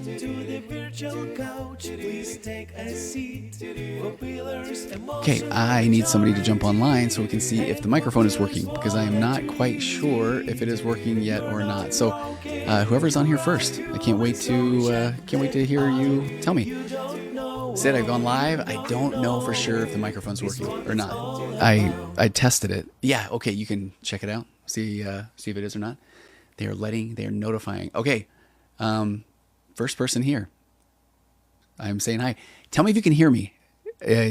to the virtual couch. Please take a seat. Okay, I need somebody to jump online so we can see if the microphone is working, because I am not quite sure if it is working yet or not. So, whoever's on here first, I can't wait to hear you tell me. Sid, I've gone live. I don't know for sure if the microphone's working or not. I tested it. Yeah, okay, you can check it out. See if it is or not. They are notifying. Okay, first person here. I'm saying hi. Tell me if you can hear me.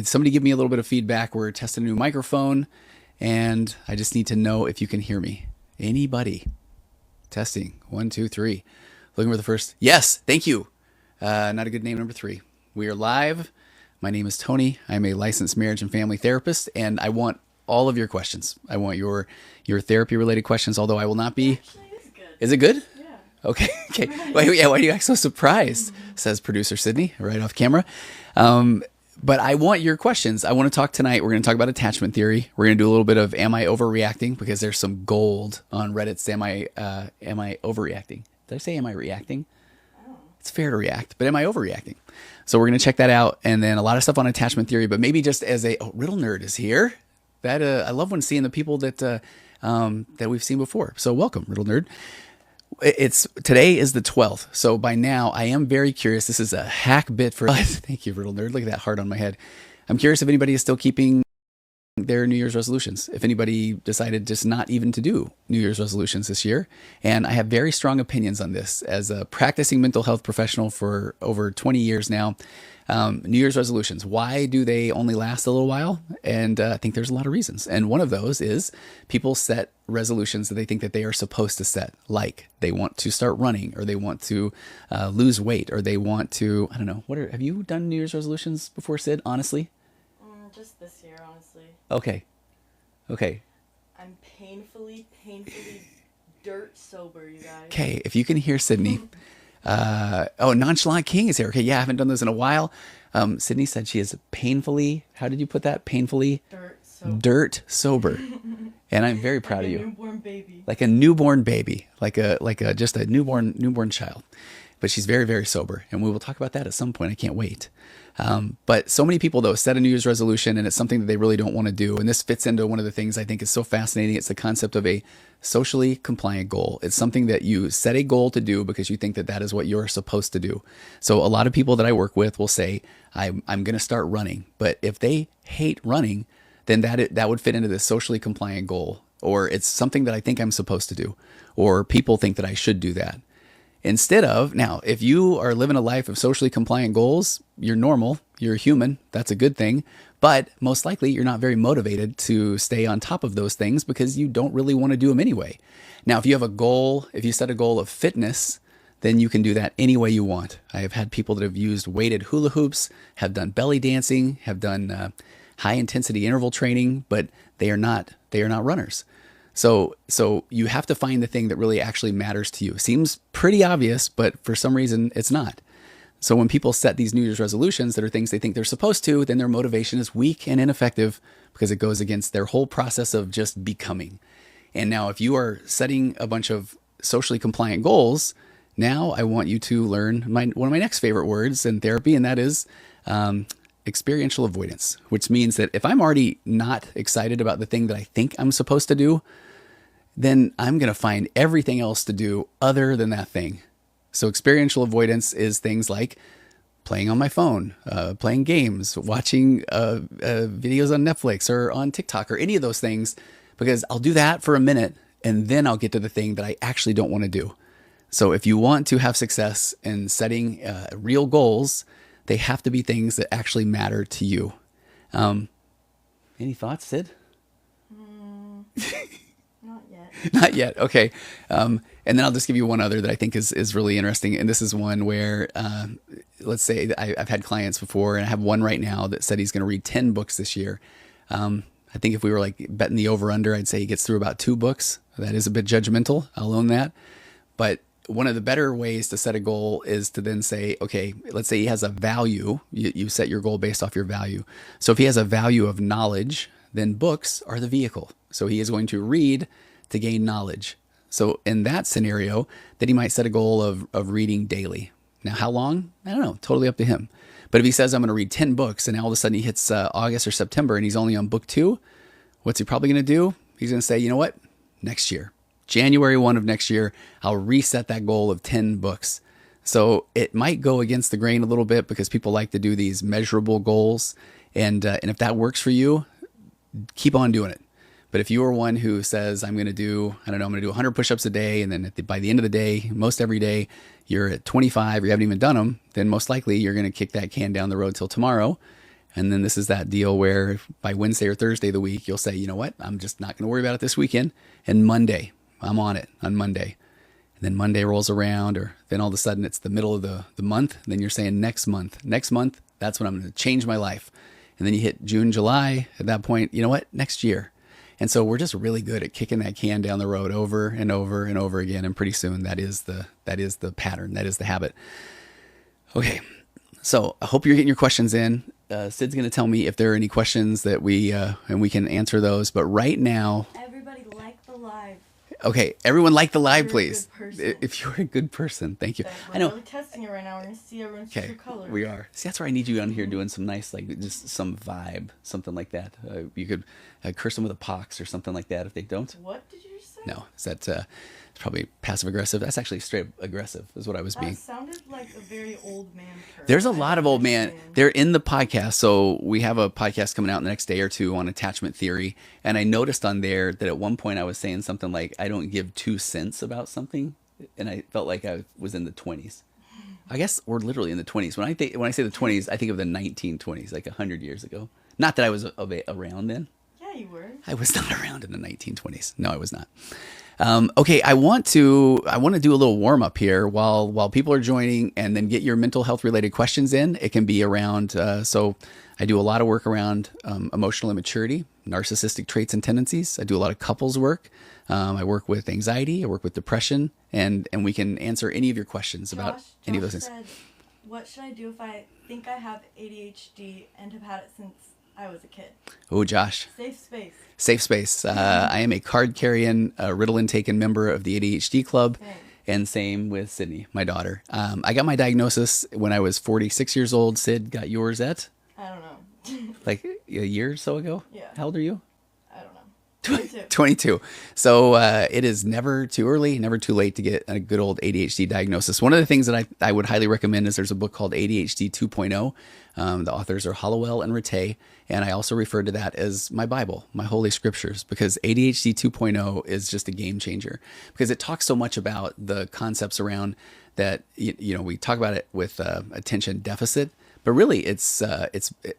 Somebody give me a little bit of feedback. We're testing a new microphone, and I just need to know if you can hear me. Anybody? Testing. 1, 2, 3. Looking for the first. Yes, thank you. Not a good name, number 3. We are live. My name is Tony. I'm a licensed marriage and family therapist, and I want all of your questions. I want your therapy-related questions, although I will not be... Actually, it's good. Is it good? Yeah. Okay. Why do you act so surprised? Says producer Sydney, right off camera. But I want your questions. I want to talk tonight. We're going to talk about attachment theory. We're going to do a little bit of am I overreacting? Because there's some gold on Reddit's am I overreacting? Did I say am I reacting? Oh. It's fair to react, but am I overreacting? So we're going to check that out, and then a lot of stuff on attachment theory. But maybe just as Riddle Nerd is here. That I love when seeing the people that we've seen before. So welcome, Riddle Nerd. Today is the 12th. So by now I am very curious. This is a hack bit for us. Thank you, Riddle Nerd. Look at that heart on my head. I'm curious if anybody is still keeping their New Year's resolutions. If anybody decided just not even to do New Year's resolutions this year. And I have very strong opinions on this as a practicing mental health professional for over 20 years now. New Year's resolutions, why do they only last a little while? And I think there's a lot of reasons. And one of those is people set resolutions that they think that they are supposed to set, like they want to start running, or they want to lose weight, or they want to, I don't know, have you done New Year's resolutions before, Sid, honestly? Just this year, honestly. Okay. I'm painfully dirt sober, you guys. Okay, if you can hear Sydney. Nonchalant King is here. Okay, yeah, I haven't done those in a while. Sydney said she is painfully, how did you put that? Painfully dirt sober. And I'm very proud of you. Newborn baby. Like a newborn baby, like just a newborn child. But she's very, very sober, and we will talk about that at some point. I can't wait. But so many people, though, set a New Year's resolution, and it's something that they really don't want to do. And this fits into one of the things I think is so fascinating. It's the concept of a socially compliant goal. It's something that you set a goal to do because you think that that is what you're supposed to do. So a lot of people that I work with will say, I'm going to start running. But if they hate running, then that would fit into this socially compliant goal. Or it's something that I think I'm supposed to do. Or people think that I should do that. Instead of, now, if you are living a life of socially compliant goals, you're normal, you're human, that's a good thing. But most likely you're not very motivated to stay on top of those things because you don't really want to do them anyway. Now, if you have a goal, if you set a goal of fitness, then you can do that any way you want. I have had people that have used weighted hula hoops, have done belly dancing, have done high intensity interval training, but they are not runners. So you have to find the thing that really actually matters to you. Seems pretty obvious, but for some reason it's not. So when people set these New Year's resolutions that are things they think they're supposed to, then their motivation is weak and ineffective because it goes against their whole process of just becoming. And now if you are setting a bunch of socially compliant goals, now I want you to learn one of my next favorite words in therapy, and that is experiential avoidance, which means that if I'm already not excited about the thing that I think I'm supposed to do, then I'm going to find everything else to do other than that thing. So experiential avoidance is things like playing on my phone, playing games, watching videos on Netflix or on TikTok or any of those things, because I'll do that for a minute and then I'll get to the thing that I actually don't want to do. So if you want to have success in setting real goals, they have to be things that actually matter to you. Any thoughts, Sid? Not yet. Not yet. Okay. And then I'll just give you one other that I think is really interesting. And this is one where, let's say that I've had clients before, and I have one right now that said he's going to read 10 books this year. I think if we were like betting the over under, I'd say he gets through about 2 books. That is a bit judgmental. I'll own that. But one of the better ways to set a goal is to then say, okay, let's say he has a value. You set your goal based off your value. So if he has a value of knowledge, then books are the vehicle. So he is going to read to gain knowledge. So in that scenario, then he might set a goal of reading daily. Now, how long? I don't know. Totally up to him. But if he says, I'm going to read 10 books, and all of a sudden he hits August or September and he's only on book 2, what's he probably going to do? He's going to say, you know what? Next year, January 1 of next year, I'll reset that goal of 10 books. So it might go against the grain a little bit because people like to do these measurable goals. And if that works for you, keep on doing it. But if you are one who says, I'm going to do 100 push-ups a day, and then by the end of the day, most every day, you're at 25, or you haven't even done them, then most likely you're going to kick that can down the road till tomorrow. And then this is that deal where by Wednesday or Thursday of the week, you'll say, you know what, I'm just not going to worry about it this weekend. And Monday, I'm on it on Monday. And then Monday rolls around, or then all of a sudden it's the middle of the month. And then you're saying next month, that's when I'm going to change my life. And then you hit June, July. At that point, you know what, next year. And so we're just really good at kicking that can down the road over and over and over again. And pretty soon that is the pattern. That is the habit. Okay. So I hope you're getting your questions in. Sid's going to tell me if there are any questions that and we can answer those. But right now, Everybody like the live. Okay, everyone like the live, You're a please. good person. If you're a good person, thank you. We're I know. really testing it right now. We're going to see everyone's Okay, true colors. we are. See, that's where I need you on here doing some nice, like just some vibe, something like that. You could curse them with a pox or something like that if they don't. What did you just say? No, is that it's probably passive aggressive? That's actually straight up aggressive, is what I was being. That sounded like a very old man term. There's a lot of old man. They're in the podcast. So we have a podcast coming out in the next day or two on attachment theory. And I noticed on there that at one point I was saying something like, I don't give 2 cents about something. And I felt like I was in the 20s. I guess we're literally in the 20s. When I say the 20s, I think of the 1920s, like 100 years ago. Not that I was around then. Yeah, you were. I was not around in the 1920s. No, I was not. Okay, I want to do a little warm up here while people are joining, and then get your mental health related questions in. It can be around. So I do a lot of work around emotional immaturity, narcissistic traits and tendencies. I do a lot of couples work. I work with anxiety. I work with depression, and we can answer any of your questions about any of those things. Said, what should I do if I think I have ADHD and have had it since I was a kid? Oh, Josh. Safe space. Safe space. I am a card-carrying, Ritalin-taking member of the ADHD club. Dang. And same with Sydney, my daughter. I got my diagnosis when I was 46 years old. Sid got yours at? I don't know. Like a year or so ago? Yeah. How old are you? I don't know. 22. 22. So it is never too early, never too late to get a good old ADHD diagnosis. One of the things that I would highly recommend is there's a book called ADHD 2.0. The authors are Hollowell and Rattay. And I also refer to that as my Bible, my Holy Scriptures, because ADHD 2.0 is just a game changer, because it talks so much about the concepts around that, we talk about it with attention deficit, but really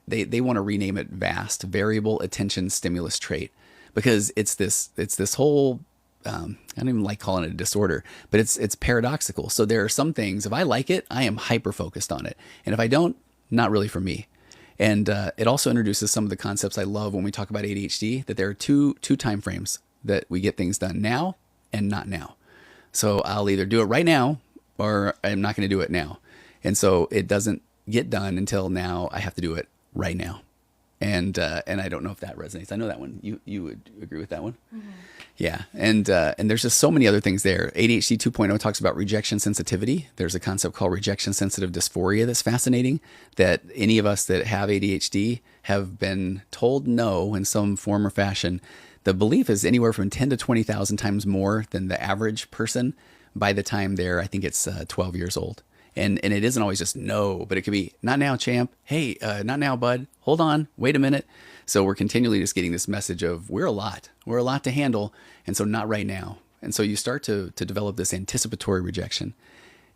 they want to rename it VAST, variable attention stimulus trait, because it's this whole, I don't even like calling it a disorder, but it's paradoxical. So there are some things, if I like it, I am hyper focused on it. And if I don't, not really for me. And it also introduces some of the concepts I love when we talk about ADHD, that there are two time frames that we get things done, now and not now. So I'll either do it right now or I'm not going to do it now. And so it doesn't get done until now. I have to do it right now. And I don't know if that resonates. I know that one. You would agree with that one? Mm-hmm. Yeah. And there's just so many other things there. ADHD 2.0 talks about rejection sensitivity. There's a concept called rejection sensitive dysphoria that's fascinating, that any of us that have ADHD have been told no in some form or fashion. The belief is anywhere from 10 to 20,000 times more than the average person by the time they're, I think it's 12 years old. And it isn't always just no, but it could be not now, champ. Hey, not now, bud. Hold on. Wait a minute. So we're continually just getting this message of we're a lot to handle. And so not right now. And so you start to develop this anticipatory rejection.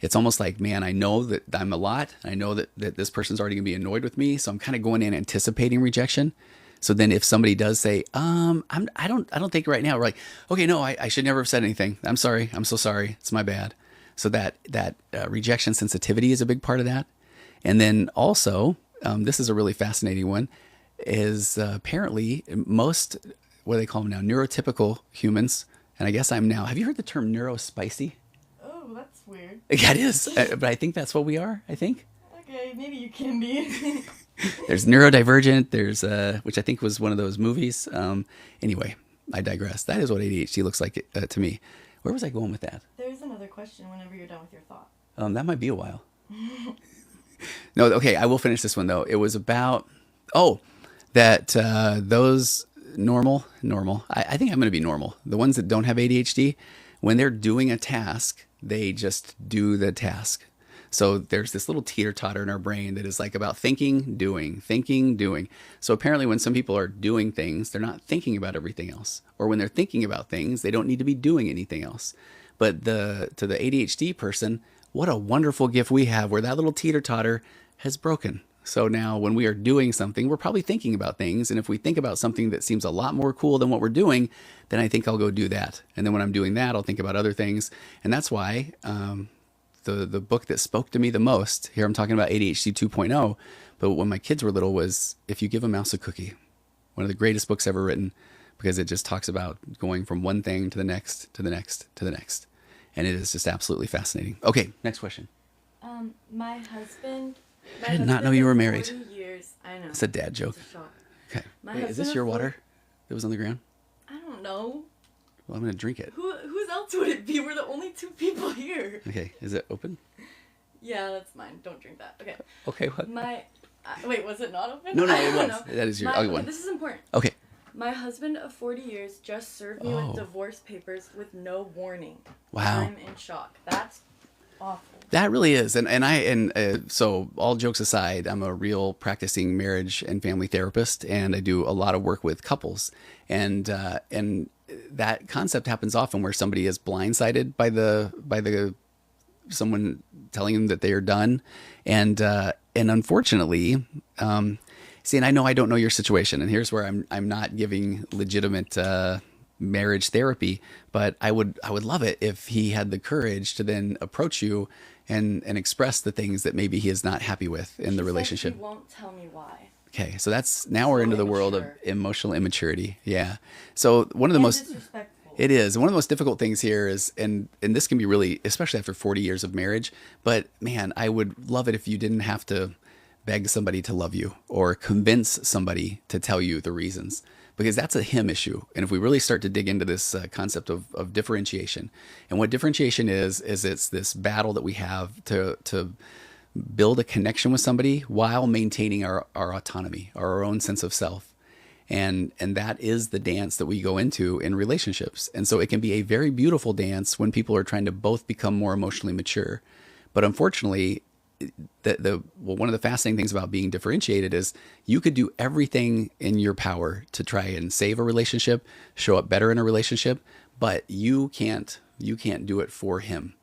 It's almost like, man, I know that I'm a lot. I know that this person's already gonna be annoyed with me. So I'm kind of going in anticipating rejection. So then if somebody does say, I don't think right now, we're like, okay, no, I should never have said anything. I'm sorry. I'm so sorry. It's my bad. So that rejection sensitivity is a big part of that. And then also, this is a really fascinating one, is apparently most, what do they call them now, neurotypical humans, and I guess I'm now, have you heard the term neurospicy? Oh, that's weird. Yeah, it is, but I think that's what we are, I think. Okay, maybe you can be. There's neurodivergent, there's, which I think was one of those movies. Anyway, I digress. That is what ADHD looks like to me. Where was I going with that? There's another question whenever you're done with your thought. That might be a while. No, okay, I will finish this one though. It was about that those normal. I think I'm going to be normal. The ones that don't have ADHD, when they're doing a task, they just do the task. So there's this little teeter totter in our brain that is like about thinking, doing, thinking, doing. So apparently, when some people are doing things, they're not thinking about everything else. Or when they're thinking about things, they don't need to be doing anything else. But to the ADHD person, what a wonderful gift we have where that little teeter totter has broken. So now when we are doing something, we're probably thinking about things. And if we think about something that seems a lot more cool than what we're doing, then I think I'll go do that. And then when I'm doing that, I'll think about other things. And that's why the book that spoke to me the most, here I'm talking about ADHD 2.0, but when my kids were little, was If You Give a Mouse a Cookie. One of the greatest books ever written, because it just talks about going from one thing to the next, to the next, to the next. And it is just absolutely fascinating. Okay, next question. My husband. I did not know you were married. 40 years. I know. It's a dad joke. It's a shock. Okay. My Wait, is husband this of your 40 water that was on the ground? I don't know. Well, I'm going to drink it. Whose else would it be? We're the only two people here. Okay, is it open? Yeah, that's mine. Don't drink that. Okay. Okay, what? Wait, was it not open? No, I it don't was. know. That is your other one. This is important. Okay. My husband of 40 years just served me with divorce papers with no warning. Wow. I'm in shock. That's awful. That really is. So all jokes aside, I'm a real practicing marriage and family therapist, and I do a lot of work with couples. And that concept happens often where somebody is blindsided by the someone telling them that they are done. And unfortunately, see, and I know I don't know your situation, and here's where I'm not giving legitimate marriage therapy, but I would love it if he had the courage to then approach you and express the things that maybe he is not happy with in the relationship. He won't tell me why. Okay, so now we're into the world of emotional immaturity. Yeah. So one of the most disrespectful. It is. One of the most difficult things here is, and this can be really, especially after 40 years of marriage, but man, I would love it if you didn't have to beg somebody to love you or convince somebody to tell you the reasons, because that's a him issue. And if we really start to dig into this concept of differentiation, and what differentiation is it's this battle that we have to build a connection with somebody while maintaining our autonomy, our own sense of self. And that is the dance that we go into in relationships. And so it can be a very beautiful dance when people are trying to both become more emotionally mature. But unfortunately, one of the fascinating things about being differentiated is you could do everything in your power to try and save a relationship, show up better in a relationship, but you can't do it for him.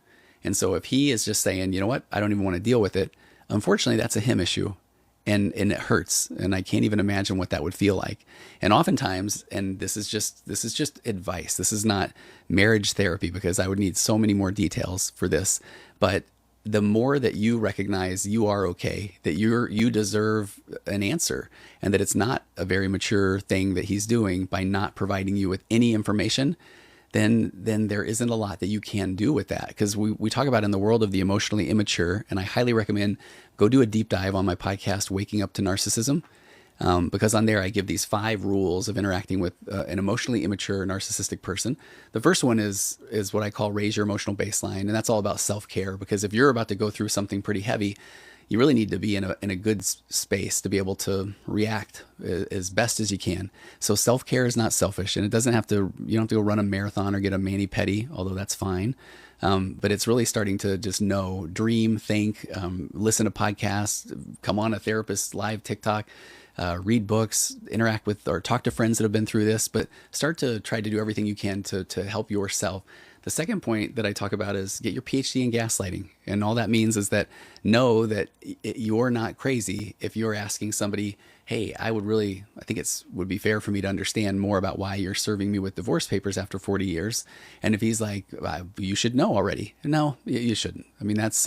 And so if he is just saying, you know what, I don't even want to deal with it, unfortunately, that's a him issue. And it hurts. And I can't even imagine what that would feel like. And oftentimes, and this is just advice. This is not marriage therapy, because I would need so many more details for this. But the more that you recognize you are okay, that you deserve an answer, and that it's not a very mature thing that he's doing by not providing you with any information, then there isn't a lot that you can do with that. Because we talk about in the world of the emotionally immature, and I highly recommend go do a deep dive on my podcast, Waking Up to Narcissism, because on there I give these 5 rules of interacting with an emotionally immature narcissistic person. The first one is what I call raise your emotional baseline, and that's all about self-care, because if you're about to go through something pretty heavy, you really need to be in a good space to be able to react as best as you can. So self-care is not selfish, and you don't have to go run a marathon or get a mani-pedi, although that's fine. But it's really starting to just know, dream, think, listen to podcasts, come on a therapist live TikTok, read books, interact with or talk to friends that have been through this, but start to try to do everything you can to help yourself. The second point that I talk about is get your PhD in gaslighting. And all that means is that know that you're not crazy if you're asking somebody, hey, I think it would be fair for me to understand more about why you're serving me with divorce papers after 40 years. And if he's like, you should know already. No, you shouldn't. I mean, that's,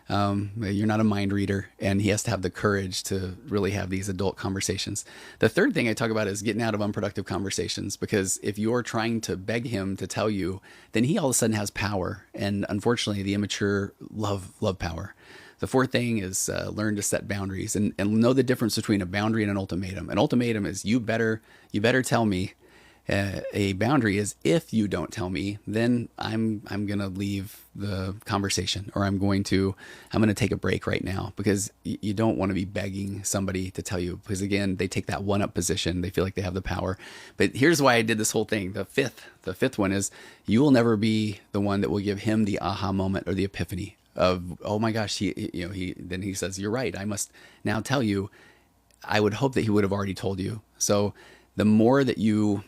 you're not a mind reader, and he has to have the courage to really have these adult conversations. The third thing I talk about is getting out of unproductive conversations, because if you're trying to beg him to tell you, then he all of a sudden has power. And unfortunately, the immature love power. The fourth thing is learn to set boundaries and know the difference between a boundary and an ultimatum. An ultimatum is you better tell me, A boundary is, if you don't tell me, then I'm going to leave the conversation, or I'm going to take a break right now, because you don't want to be begging somebody to tell you, because again, they take that one up position. They feel like they have the power. But here's why I did this whole thing. The fifth one is, you will never be the one that will give him the aha moment or the epiphany of, oh my gosh, then he says, you're right, I must now tell you. I would hope that he would have already told you. So the more that you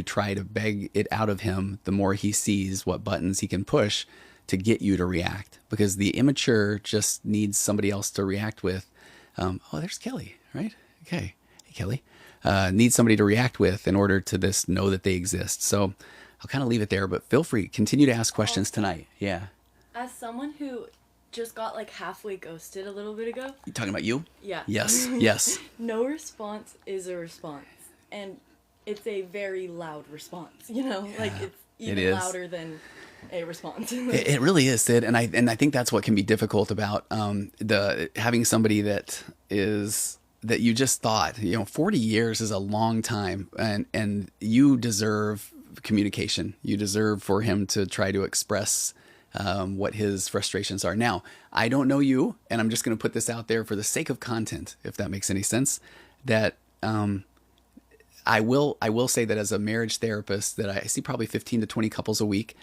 try to beg it out of him, the more he sees what buttons he can push to get you to react. Because the immature just needs somebody else to react with. Oh, there's Kelly, right? Okay. Hey, Kelly. Needs somebody to react with in order to this know that they exist. So I'll kind of leave it there, but feel free. Continue to ask questions tonight. Yeah. As someone who just got like halfway ghosted a little bit ago. You talking about you? Yeah. Yes. Yes. No response is a response. And it's a very loud response, you know, like it's even louder than a response. It really is, Sid, and I think that's what can be difficult about the having somebody that you just thought, 40 years is a long time, and you deserve communication. You deserve for him to try to express what his frustrations are. Now, I don't know you, and I'm just going to put this out there for the sake of content, if that makes any sense, that I will say that as a marriage therapist, that I see probably 15 to 20 couples a week.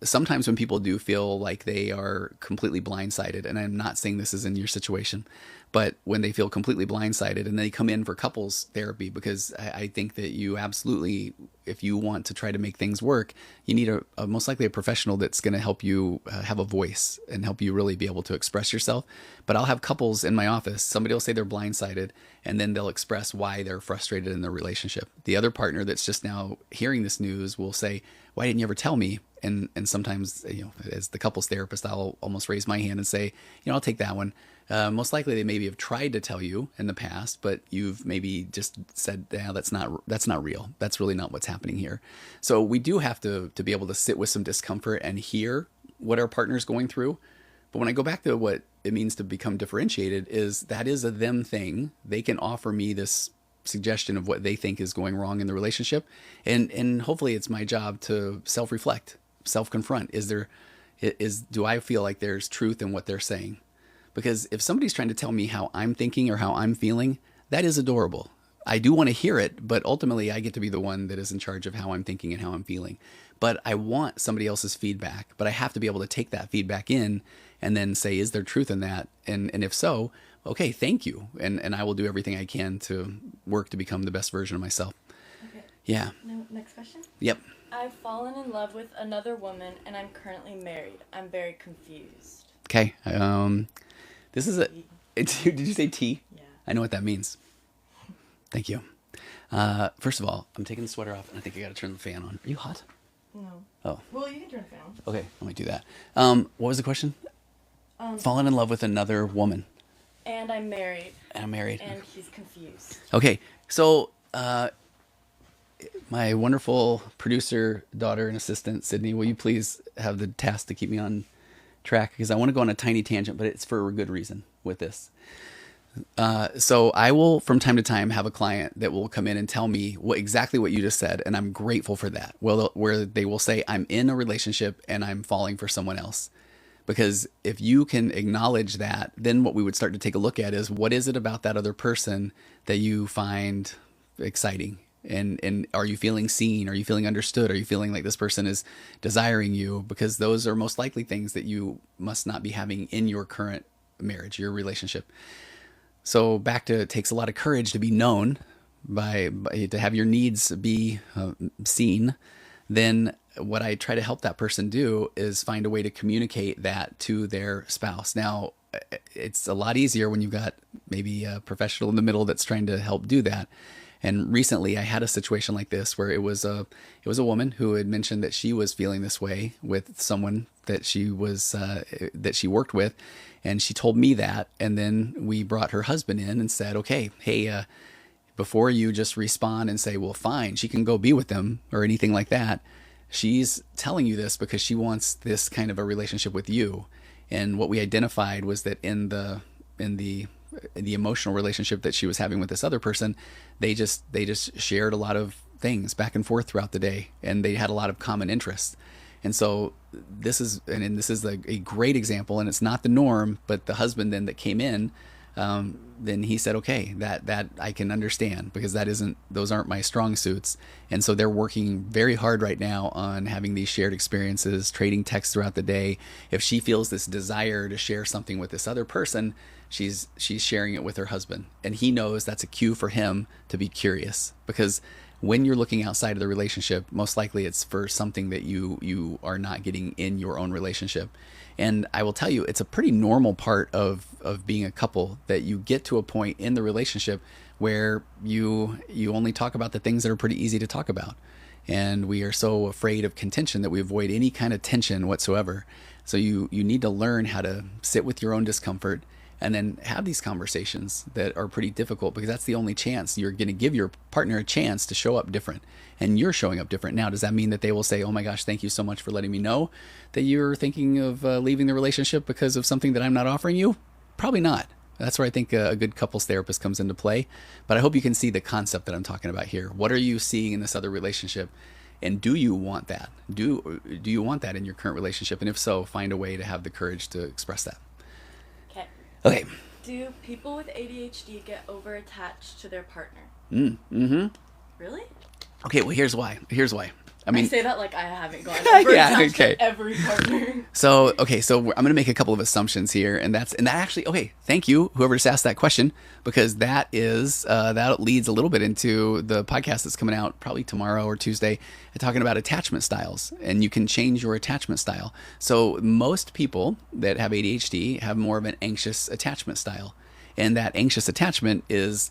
Sometimes when people do feel like they are completely blindsided, and I'm not saying this is in your situation, but when they feel completely blindsided and they come in for couples therapy, because I think that you absolutely, if you want to try to make things work, you need a most likely a professional that's going to help you have a voice and help you really be able to express yourself. But I'll have couples in my office, somebody will say they're blindsided, and then they'll express why they're frustrated in their relationship. The other partner that's just now hearing this news will say, why didn't you ever tell me? And sometimes, as the couples therapist, I'll almost raise my hand and say, I'll take that one. Most likely they maybe have tried to tell you in the past, but you've maybe just said, yeah, that's not real. That's really not what's happening here. So we do have to be able to sit with some discomfort and hear what our partner's going through. But when I go back to what it means to become differentiated, is that is a them thing. They can offer me this suggestion of what they think is going wrong in the relationship. And hopefully it's my job to self-reflect, self-confront. Do I feel like there's truth in what they're saying? Because if somebody's trying to tell me how I'm thinking or how I'm feeling, that is adorable. I do want to hear it, but ultimately I get to be the one that is in charge of how I'm thinking and how I'm feeling. But I want somebody else's feedback, but I have to be able to take that feedback in and then say, is there truth in that? And if so, okay, thank you. And I will do everything I can to work to become the best version of myself. Okay. Yeah. Next question? Yep. I've fallen in love with another woman and I'm currently married. I'm very confused. Okay. This is did you say T? Yeah. I know what that means. Thank you. First of all, I'm taking the sweater off, and I think I got to turn the fan on. Are you hot? No. Oh. Well, you can turn the fan on. Okay, I might do that. What was the question? Fallen in love with another woman. And I'm married. And I'm married. And he's confused. Okay, so my wonderful producer, daughter, and assistant, Sydney, will you please have the task to keep me on track? Because I want to go on a tiny tangent, but it's for a good reason with this. So I will, from time to time, have a client that will come in and tell me exactly what you just said, and I'm grateful for that. Well, where they will say, I'm in a relationship and I'm falling for someone else. Because if you can acknowledge that, then what we would start to take a look at is, what is it about that other person that you find exciting? And are you feeling seen? Are you feeling understood? Are you feeling like this person is desiring you? Because those are most likely things that you must not be having in your current marriage, your relationship. So back to, it takes a lot of courage to be known, to have your needs be seen. Then what I try to help that person do is find a way to communicate that to their spouse. Now, it's a lot easier when you've got maybe a professional in the middle that's trying to help do that. And recently I had a situation like this where it was a woman who had mentioned that she was feeling this way with someone that she worked with. And she told me that. And then we brought her husband in and said, okay, hey, before you just respond and say, well, fine, she can go be with them or anything like that. She's telling you this because she wants this kind of a relationship with you. And what we identified was that in the emotional relationship that she was having with this other person, they just shared a lot of things back and forth throughout the day, and they had a lot of common interests. And so this is a great example, and it's not the norm, but the husband then that came in, then he said, okay, that I can understand, because those aren't my strong suits. And so they're working very hard right now on having these shared experiences, trading texts throughout the day. If she feels this desire to share something with this other person, she's sharing it with her husband. And he knows that's a cue for him to be curious, because when you're looking outside of the relationship, most likely it's for something that you are not getting in your own relationship. And I will tell you, it's a pretty normal part of being a couple that you get to a point in the relationship where you only talk about the things that are pretty easy to talk about. And we are so afraid of contention that we avoid any kind of tension whatsoever. So you need to learn how to sit with your own discomfort and then have these conversations that are pretty difficult, because that's the only chance you're going to give your partner a chance to show up different, and you're showing up different. Now, does that mean that they will say, oh my gosh, thank you so much for letting me know that you're thinking of leaving the relationship because of something that I'm not offering you? Probably not. That's where I think a good couples therapist comes into play. But I hope you can see the concept that I'm talking about here. What are you seeing in this other relationship? And do you want that? Do you want that in your current relationship? And if so, find a way to have the courage to express that. Okay. Do people with ADHD get over-attached to their partner? Mm-hmm. Really? Okay, well, here's why. I mean, I say that like I haven't gone over-attached to every partner. So I'm going to make a couple of assumptions here, and that actually, okay, thank you, whoever just asked that question, because that leads a little bit into the podcast that's coming out probably tomorrow or Tuesday, talking about attachment styles, and you can change your attachment style. So most people that have ADHD have more of an anxious attachment style, and that anxious attachment is,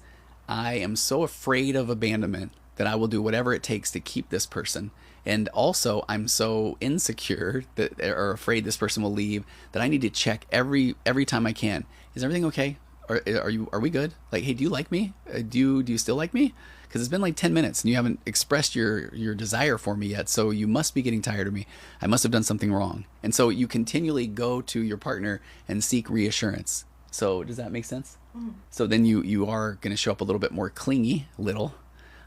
I am so afraid of abandonment that I will do whatever it takes to keep this person. And also, I'm so insecure that, or afraid this person will leave, that I need to check every time I can. Is everything okay? Are we good? Like, hey, do you like me? Do you still like me? Because it's been like 10 minutes and you haven't expressed your desire for me yet. So you must be getting tired of me. I must have done something wrong. And so you continually go to your partner and seek reassurance. So does that make sense? Mm. So then you are going to show up a little bit more clingy,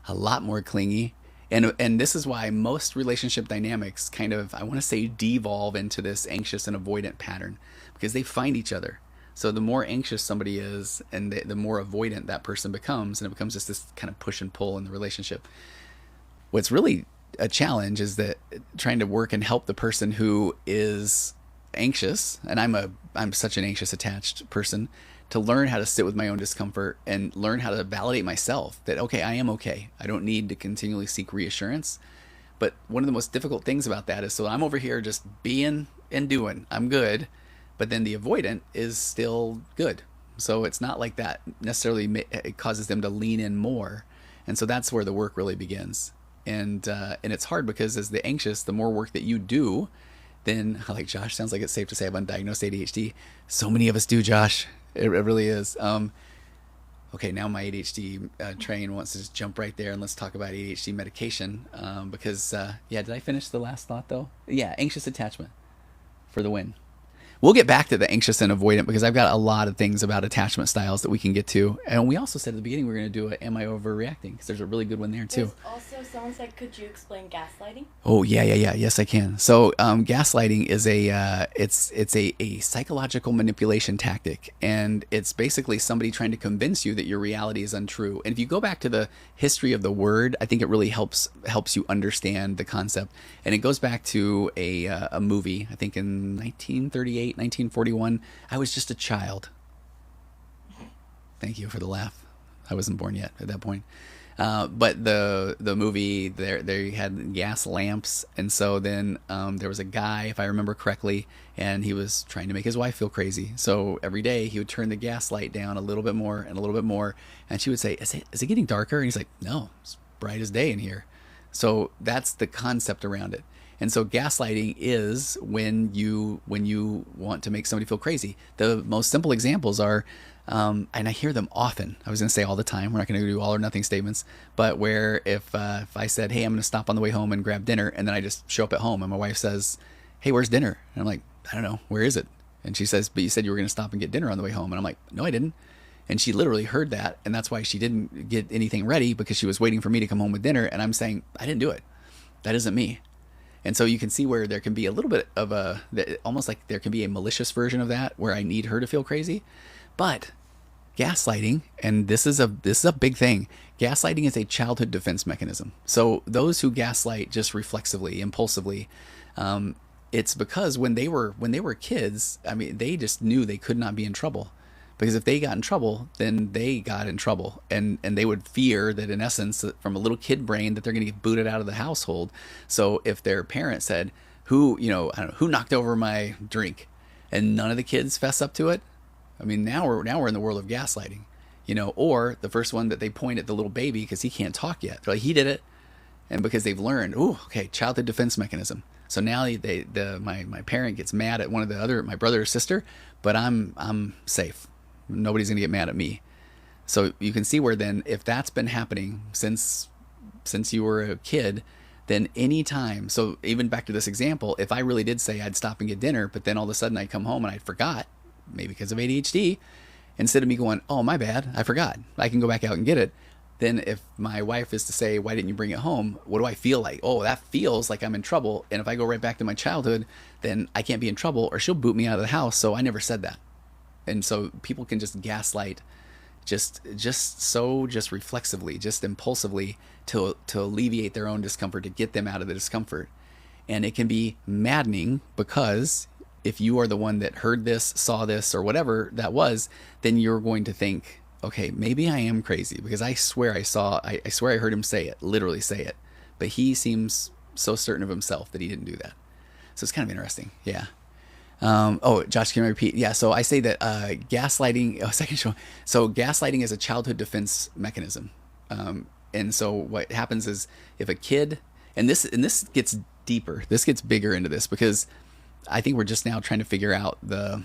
a lot more clingy. And this is why most relationship dynamics kind of, I want to say, devolve into this anxious and avoidant pattern, because they find each other. So the more anxious somebody is, and the more avoidant that person becomes, and it becomes just this kind of push and pull in the relationship. What's really a challenge is that trying to work and help the person who is anxious, and I'm such an anxious attached person, to learn how to sit with my own discomfort and learn how to validate myself that, okay, I am okay. I don't need to continually seek reassurance. But one of the most difficult things about that is, so I'm over here just being and doing, I'm good, but then the avoidant is still good. So it's not like that necessarily it causes them to lean in more. And so that's where the work really begins. And it's hard, because as the anxious, the more work that you do, then, like Josh, sounds like it's safe to say I've undiagnosed ADHD. So many of us do, Josh. It really is. Okay, now my ADHD train wants to just jump right there, and let's talk about ADHD medication. Because, did I finish the last thought though? Yeah, anxious attachment for the win. We'll get back to the anxious and avoidant, because I've got a lot of things about attachment styles that we can get to. And we also said at the beginning we're going to do a Am I Overreacting? Because there's a really good one there too. There's also, someone said, could you explain gaslighting? Oh, yeah. Yes, I can. So gaslighting is it's a psychological manipulation tactic. And it's basically somebody trying to convince you that your reality is untrue. And if you go back to the history of the word, I think it really helps you understand the concept. And it goes back to a movie, I think in 1938. 1941. I was just a child. Thank you for the laugh. I wasn't born yet at that point. But the movie, they had gas lamps, and so then there was a guy, if I remember correctly, and he was trying to make his wife feel crazy. So every day he would turn the gas light down a little bit more and a little bit more, and she would say, "Is it getting darker?" And he's like, "No, it's bright as day in here." So that's the concept around it. And so gaslighting is when you want to make somebody feel crazy. The most simple examples are, and I hear them often. I was going to say all the time. We're not going to do all or nothing statements. But where if I said, hey, I'm going to stop on the way home and grab dinner, and then I just show up at home and my wife says, hey, where's dinner? And I'm like, I don't know. Where is it? And she says, but you said you were going to stop and get dinner on the way home. And I'm like, no, I didn't. And she literally heard that, and that's why she didn't get anything ready, because she was waiting for me to come home with dinner. And I'm saying, I didn't do it. That isn't me. And so you can see where there can be a little bit of almost like there can be a malicious version of that, where I need her to feel crazy. But gaslighting, and this is a big thing. Gaslighting is a childhood defense mechanism. So those who gaslight just reflexively, impulsively, it's because when they were kids, I mean, they just knew they could not be in trouble. Because if they got in trouble, then they got in trouble. And they would fear that, in essence, from a little kid brain, that they're going to get booted out of the household. So if their parent said, who knocked over my drink? And none of the kids fess up to it. I mean, now we're in the world of gaslighting, or the first one that they point at the little baby because he can't talk yet. They're like, he did it. And because they've learned, childhood defense mechanism. So now my parent gets mad at one of my brother or sister, but I'm safe. Nobody's going to get mad at me. So you can see where then, if that's been happening since you were a kid, then anytime, so even back to this example, if I really did say I'd stop and get dinner, but then all of a sudden I come home and I forgot, maybe because of ADHD, instead of me going, oh, my bad, I forgot, I can go back out and get it. Then if my wife is to say, why didn't you bring it home? What do I feel like? Oh, that feels like I'm in trouble. And if I go right back to my childhood, then I can't be in trouble, or she'll boot me out of the house. So I never said that. And so people can just gaslight just reflexively, just impulsively, to alleviate their own discomfort, to get them out of the discomfort. And it can be maddening, because if you are the one that heard this, saw this, or whatever that was, then you're going to think, okay, maybe I am crazy, because I swear I heard him say it, literally say it. But he seems so certain of himself that he didn't do that. So it's kind of interesting. Yeah. Josh, can I repeat? Yeah. So I say that gaslighting. Second show. So gaslighting is a childhood defense mechanism. And so what happens is, if a kid, and this gets deeper, this gets bigger into this, because I think we're just now trying to figure out the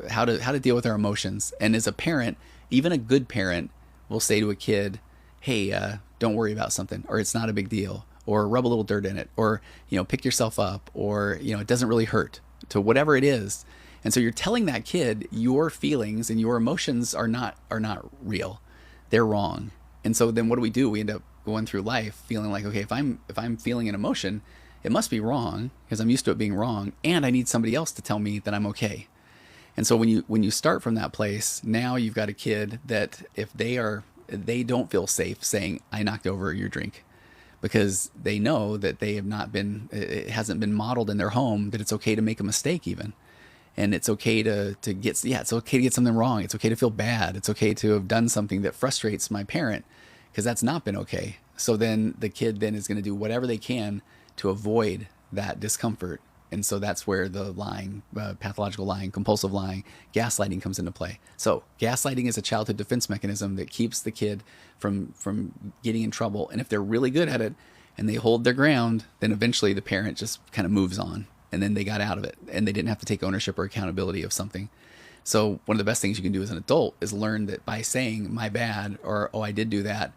how to deal with our emotions. And as a parent, even a good parent will say to a kid, "Hey, don't worry about something," or "It's not a big deal," or "Rub a little dirt in it," or "Pick yourself up," or "It doesn't really hurt," to whatever it is. And so you're telling that kid your feelings and your emotions are not real. They're wrong. And so then what do? We end up going through life feeling like, okay, if I'm feeling an emotion, it must be wrong, because I'm used to it being wrong, and I need somebody else to tell me that I'm okay. And so when you start from that place, now you've got a kid that, if they don't feel safe saying, I knocked over your drink, because they know that it hasn't been modeled in their home that it's okay to make a mistake even. And it's okay to get something wrong. It's okay to feel bad. It's okay to have done something that frustrates my parent, because that's not been okay. So then the kid then is going to do whatever they can to avoid that discomfort. And so that's where the lying, pathological lying, compulsive lying, gaslighting comes into play. So gaslighting is a childhood defense mechanism that keeps the kid from getting in trouble. And if they're really good at it and they hold their ground, then eventually the parent just kind of moves on, and then they got out of it and they didn't have to take ownership or accountability of something. So one of the best things you can do as an adult is learn that by saying my bad, or oh, I did do that,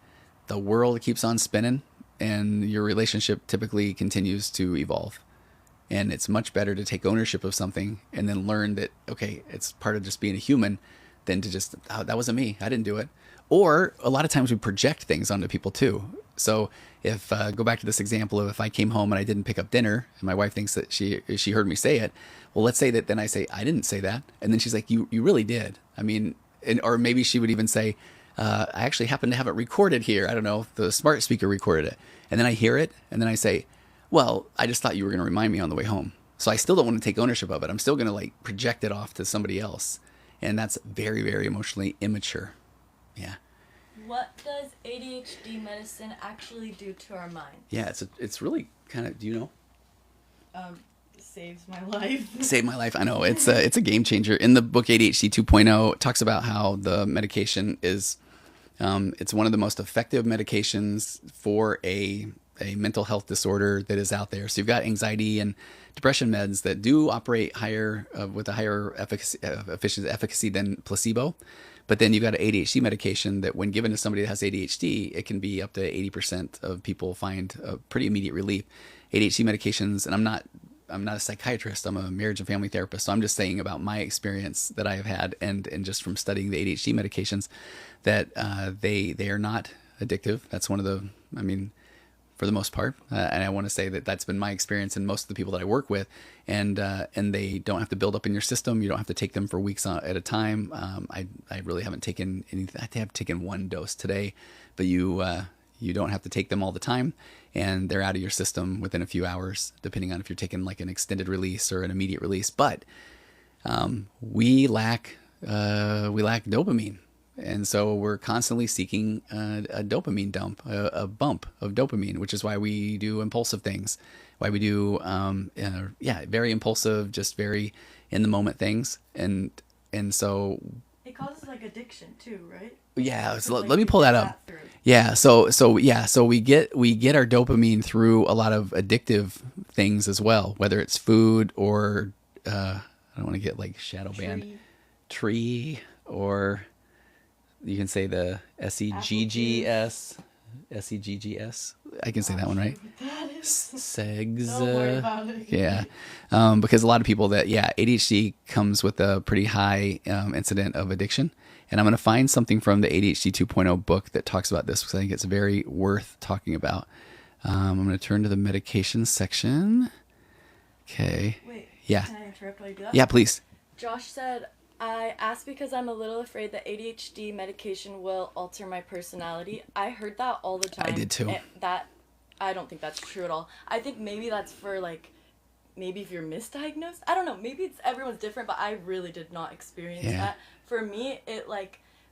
the world keeps on spinning and your relationship typically continues to evolve. And it's much better to take ownership of something and then learn that, okay, it's part of just being a human, than to just, oh, that wasn't me, I didn't do it. Or a lot of times we project things onto people too. So if, go back to this example of, if I came home and I didn't pick up dinner and my wife thinks that she heard me say it, well, let's say that then I say, I didn't say that. And then she's like, you really did. I mean, or maybe she would even say, I actually happen to have it recorded here. I don't know if the smart speaker recorded it. And then I hear it and then I say, well, I just thought you were going to remind me on the way home. So I still don't want to take ownership of it. I'm still going to project it off to somebody else. And that's very, very emotionally immature. Yeah. What does ADHD medicine actually do to our mind? Yeah, it's really kind of, do you know? Saves my life. Saved my life. I know. It's a game changer. In the book ADHD 2.0, it talks about how the medication is, it's one of the most effective medications for a mental health disorder that is out there. So you've got anxiety and depression meds that do operate higher with a higher efficacy than placebo. But then you've got an ADHD medication that, when given to somebody that has ADHD, it can be up to 80% of people find a pretty immediate relief. ADHD medications, and I'm not not a psychiatrist. I'm a marriage and family therapist. So I'm just saying about my experience that I have had, and just from studying the ADHD medications, that they are not addictive. That's one of the, I mean, for the most part, and I want to say that that's been my experience and most of the people that I work with, and they don't have to build up in your system. You don't have to take them for weeks at a time. I really haven't taken anything. I have taken one dose today, but you don't have to take them all the time, and they're out of your system within a few hours, depending on if you're taking like an extended release or an immediate release. But we lack dopamine. And so we're constantly seeking a dopamine dump, a bump of dopamine, which is why we do impulsive things, why we do, very impulsive, just very in the moment things. And so it causes like addiction too, right? Yeah. So Like let me pull that up. Yeah. So we get our dopamine through a lot of addictive things as well, whether it's food or, I don't want to get like shadow banned, tree, or you can say the SEGGS. I can say that one, right? Segs. Don't worry about it. Yeah. Because a lot of people ADHD comes with a pretty high incident of addiction. And I'm going to find something from the ADHD 2.0 book that talks about this, because I think it's very worth talking about. I'm going to turn to the medication section. Okay. Wait. Yeah. Can I interrupt while you do that? Yeah, please. Josh said, I asked because I'm a little afraid that ADHD medication will alter my personality. I heard that all the time. I did too. I don't think that's true at all. I think maybe that's for maybe if you're misdiagnosed. I don't know. Maybe everyone's different, but I really did not experience that. For me, it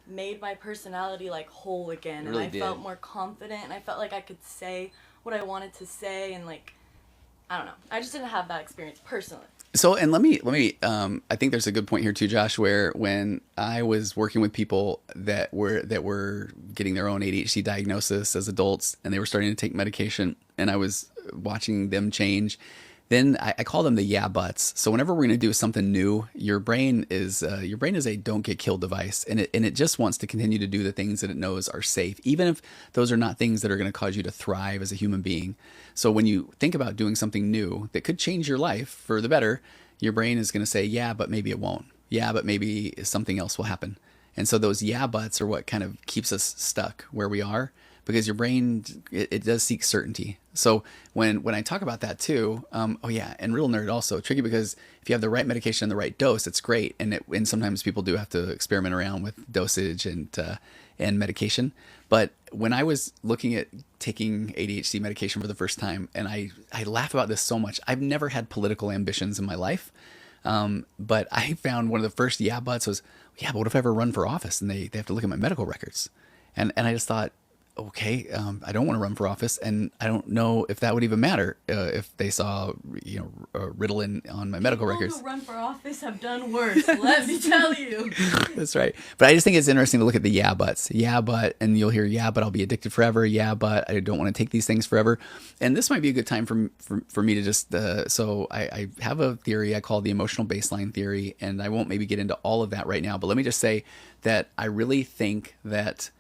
made my personality whole again, and I felt more confident, and I felt like I could say what I wanted to say, and I don't know. I just didn't have that experience personally. So, and let me, I think there's a good point here too, Josh, where when I was working with people that were getting their own ADHD diagnosis as adults, and they were starting to take medication, and I was watching them change, then I call them the yeah buts. So whenever we're going to do something new, your brain is a don't get killed device, and it just wants to continue to do the things that it knows are safe, even if those are not things that are going to cause you to thrive as a human being. So when you think about doing something new that could change your life for the better, your brain is going to say, yeah, but maybe it won't. Yeah, but maybe something else will happen. And so those yeah buts are what kind of keeps us stuck where we are, because your brain, it does seek certainty. So when I talk about that too, and real nerd also, tricky, because if you have the right medication and the right dose, it's great. And sometimes people do have to experiment around with dosage and medication. But when I was looking at taking ADHD medication for the first time, and I laugh about this so much, I've never had political ambitions in my life. But I found one of the first yeah buts was, yeah, but what if I ever run for office and they have to look at my medical records? And I just thought, okay, I don't want to run for office, and I don't know if that would even matter if they saw, Ritalin on my medical records. People who run for office have done worse, let me tell you. That's right. But I just think it's interesting to look at the yeah buts. Yeah, but, and you'll hear, yeah, but I'll be addicted forever. Yeah, but I don't want to take these things forever. And this might be a good time for me to just, so I have a theory I call the emotional baseline theory, and I won't maybe get into all of that right now, but let me just say that I really think that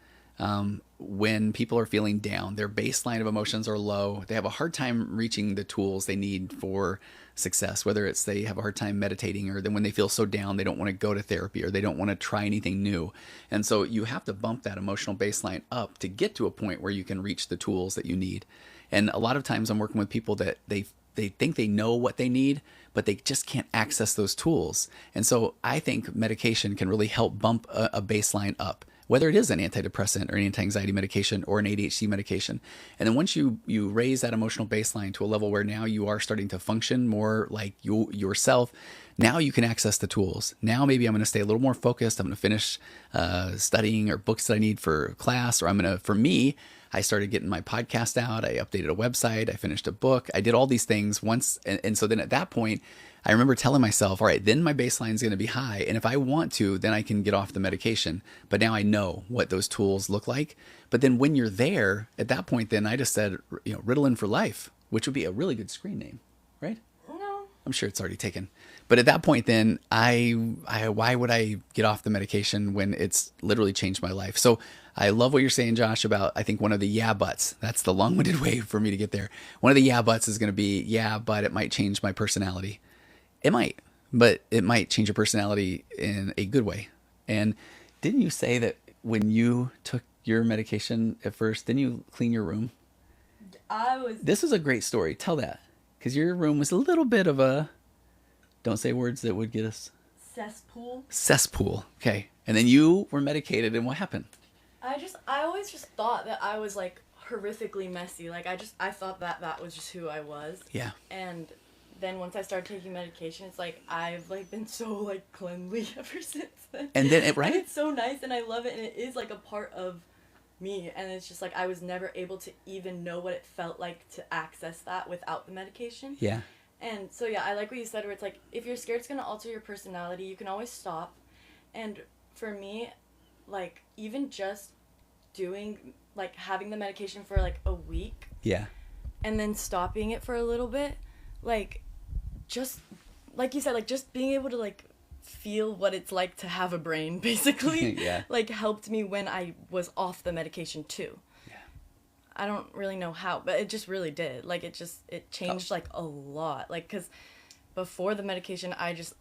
when people are feeling down, their baseline of emotions are low, they have a hard time reaching the tools they need for success, whether it's they have a hard time meditating, or then when they feel so down, they don't want to go to therapy, or they don't want to try anything new. And so you have to bump that emotional baseline up to get to a point where you can reach the tools that you need. And a lot of times I'm working with people that they think they know what they need, but they just can't access those tools. And so I think medication can really help bump a baseline up, whether it is an antidepressant or an anti-anxiety medication or an ADHD medication. And then once you raise that emotional baseline to a level where now you are starting to function more like yourself, now you can access the tools. Now maybe I'm going to stay a little more focused. I'm going to finish studying or books that I need for class, or for me, I started getting my podcast out. I updated a website. I finished a book. I did all these things once. And so then at that point, I remember telling myself, all right, then my baseline is going to be high. And if I want to, then I can get off the medication. But now I know what those tools look like. But then when you're there, at that point, then I just said, Ritalin for life, which would be a really good screen name, right? No. I'm sure it's already taken. But at that point, then why would I get off the medication when it's literally changed my life? So I love what you're saying, Josh, about, I think one of the yeah buts, that's the long-winded way for me to get there. One of the yeah buts is going to be, yeah, but it might change my personality. It might, but it might change your personality in a good way. And didn't you say that when you took your medication at first, didn't you clean your room? This was a great story. Tell that. Because your room was a little bit of a, don't say words that would get us. Cesspool. Okay. And then you were medicated, and what happened? I always just thought that I was like horrifically messy. Like I thought that was just who I was. Yeah. And then once I started taking medication, it's like I've like been so like cleanly ever since then. And then right? And it's so nice, and I love it, and it is like a part of me. And it's just like I was never able to even know what it felt like to access that without the medication. Yeah. And so yeah, I like what you said, where it's like if you're scared it's gonna alter your personality, you can always stop. And for me, like even just doing like having the medication for like a week. Yeah. And then stopping it for a little bit, like just like you said, like just being able to like feel what it's like to have a brain, basically. Yeah. Like helped me when I was off the medication too. Yeah. I don't really know how, but it just really did. Like it changed like a lot. Like cuz before the medication, I just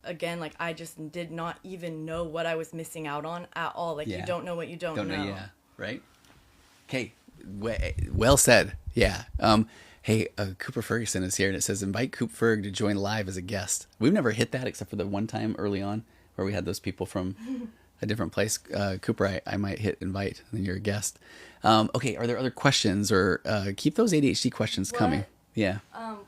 did not even know what I was missing out on at all. Like you don't know what you don't know. Yeah. Right. Okay. Well said. Yeah. Hey, Cooper Ferguson is here, and it says, invite Coop Ferg to join live as a guest. We've never hit that except for the one time early on where we had those people from a different place. Cooper, I might hit invite, and then you're a guest. Okay, are there other questions, or keep those ADHD questions coming? Yeah.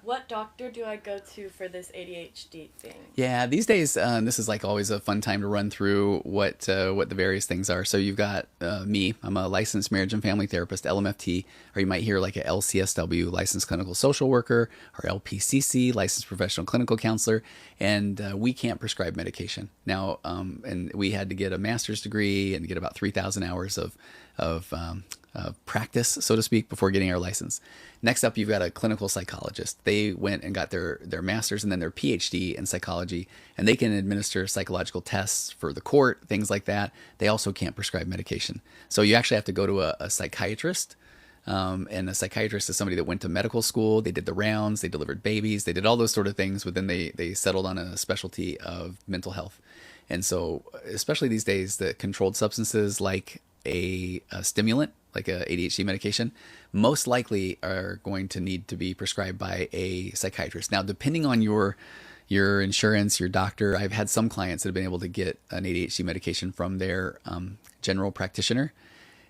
What doctor do I go to for this ADHD thing? Yeah, these days, this is like always a fun time to run through what the various things are. So you've got me. I'm a licensed marriage and family therapist, LMFT, or you might hear like a LCSW, licensed clinical social worker, or LPCC, licensed professional clinical counselor, and we can't prescribe medication. Now, and we had to get a master's degree and get about 3,000 hours of practice, so to speak, before getting our license. Next up, you've got a clinical psychologist. They went and got their master's and then their PhD in psychology, and they can administer psychological tests for the court, things like that. They also can't prescribe medication. So you actually have to go to a psychiatrist, and a psychiatrist is somebody that went to medical school. They did the rounds, they delivered babies, they did all those sort of things, but then they settled on a specialty of mental health. And so, especially these days, the controlled substances like a stimulant, like a ADHD medication, most likely are going to need to be prescribed by a psychiatrist. Now, depending on your insurance, your doctor, I've had some clients that have been able to get an ADHD medication from their general practitioner.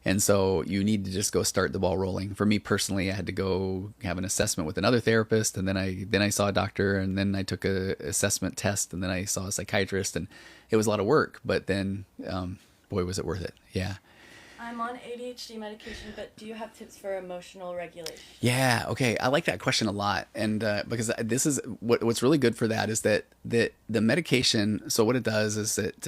And so you need to just go start the ball rolling. For me personally, I had to go have an assessment with another therapist, and then I saw a doctor, and then I took a assessment test, and then I saw a psychiatrist, and it was a lot of work, but then boy, was it worth it. Yeah. I'm on ADHD medication, but do you have tips for emotional regulation? Yeah, okay. I like that question a lot. And because this is what's really good for that is that the medication, so what it does is that,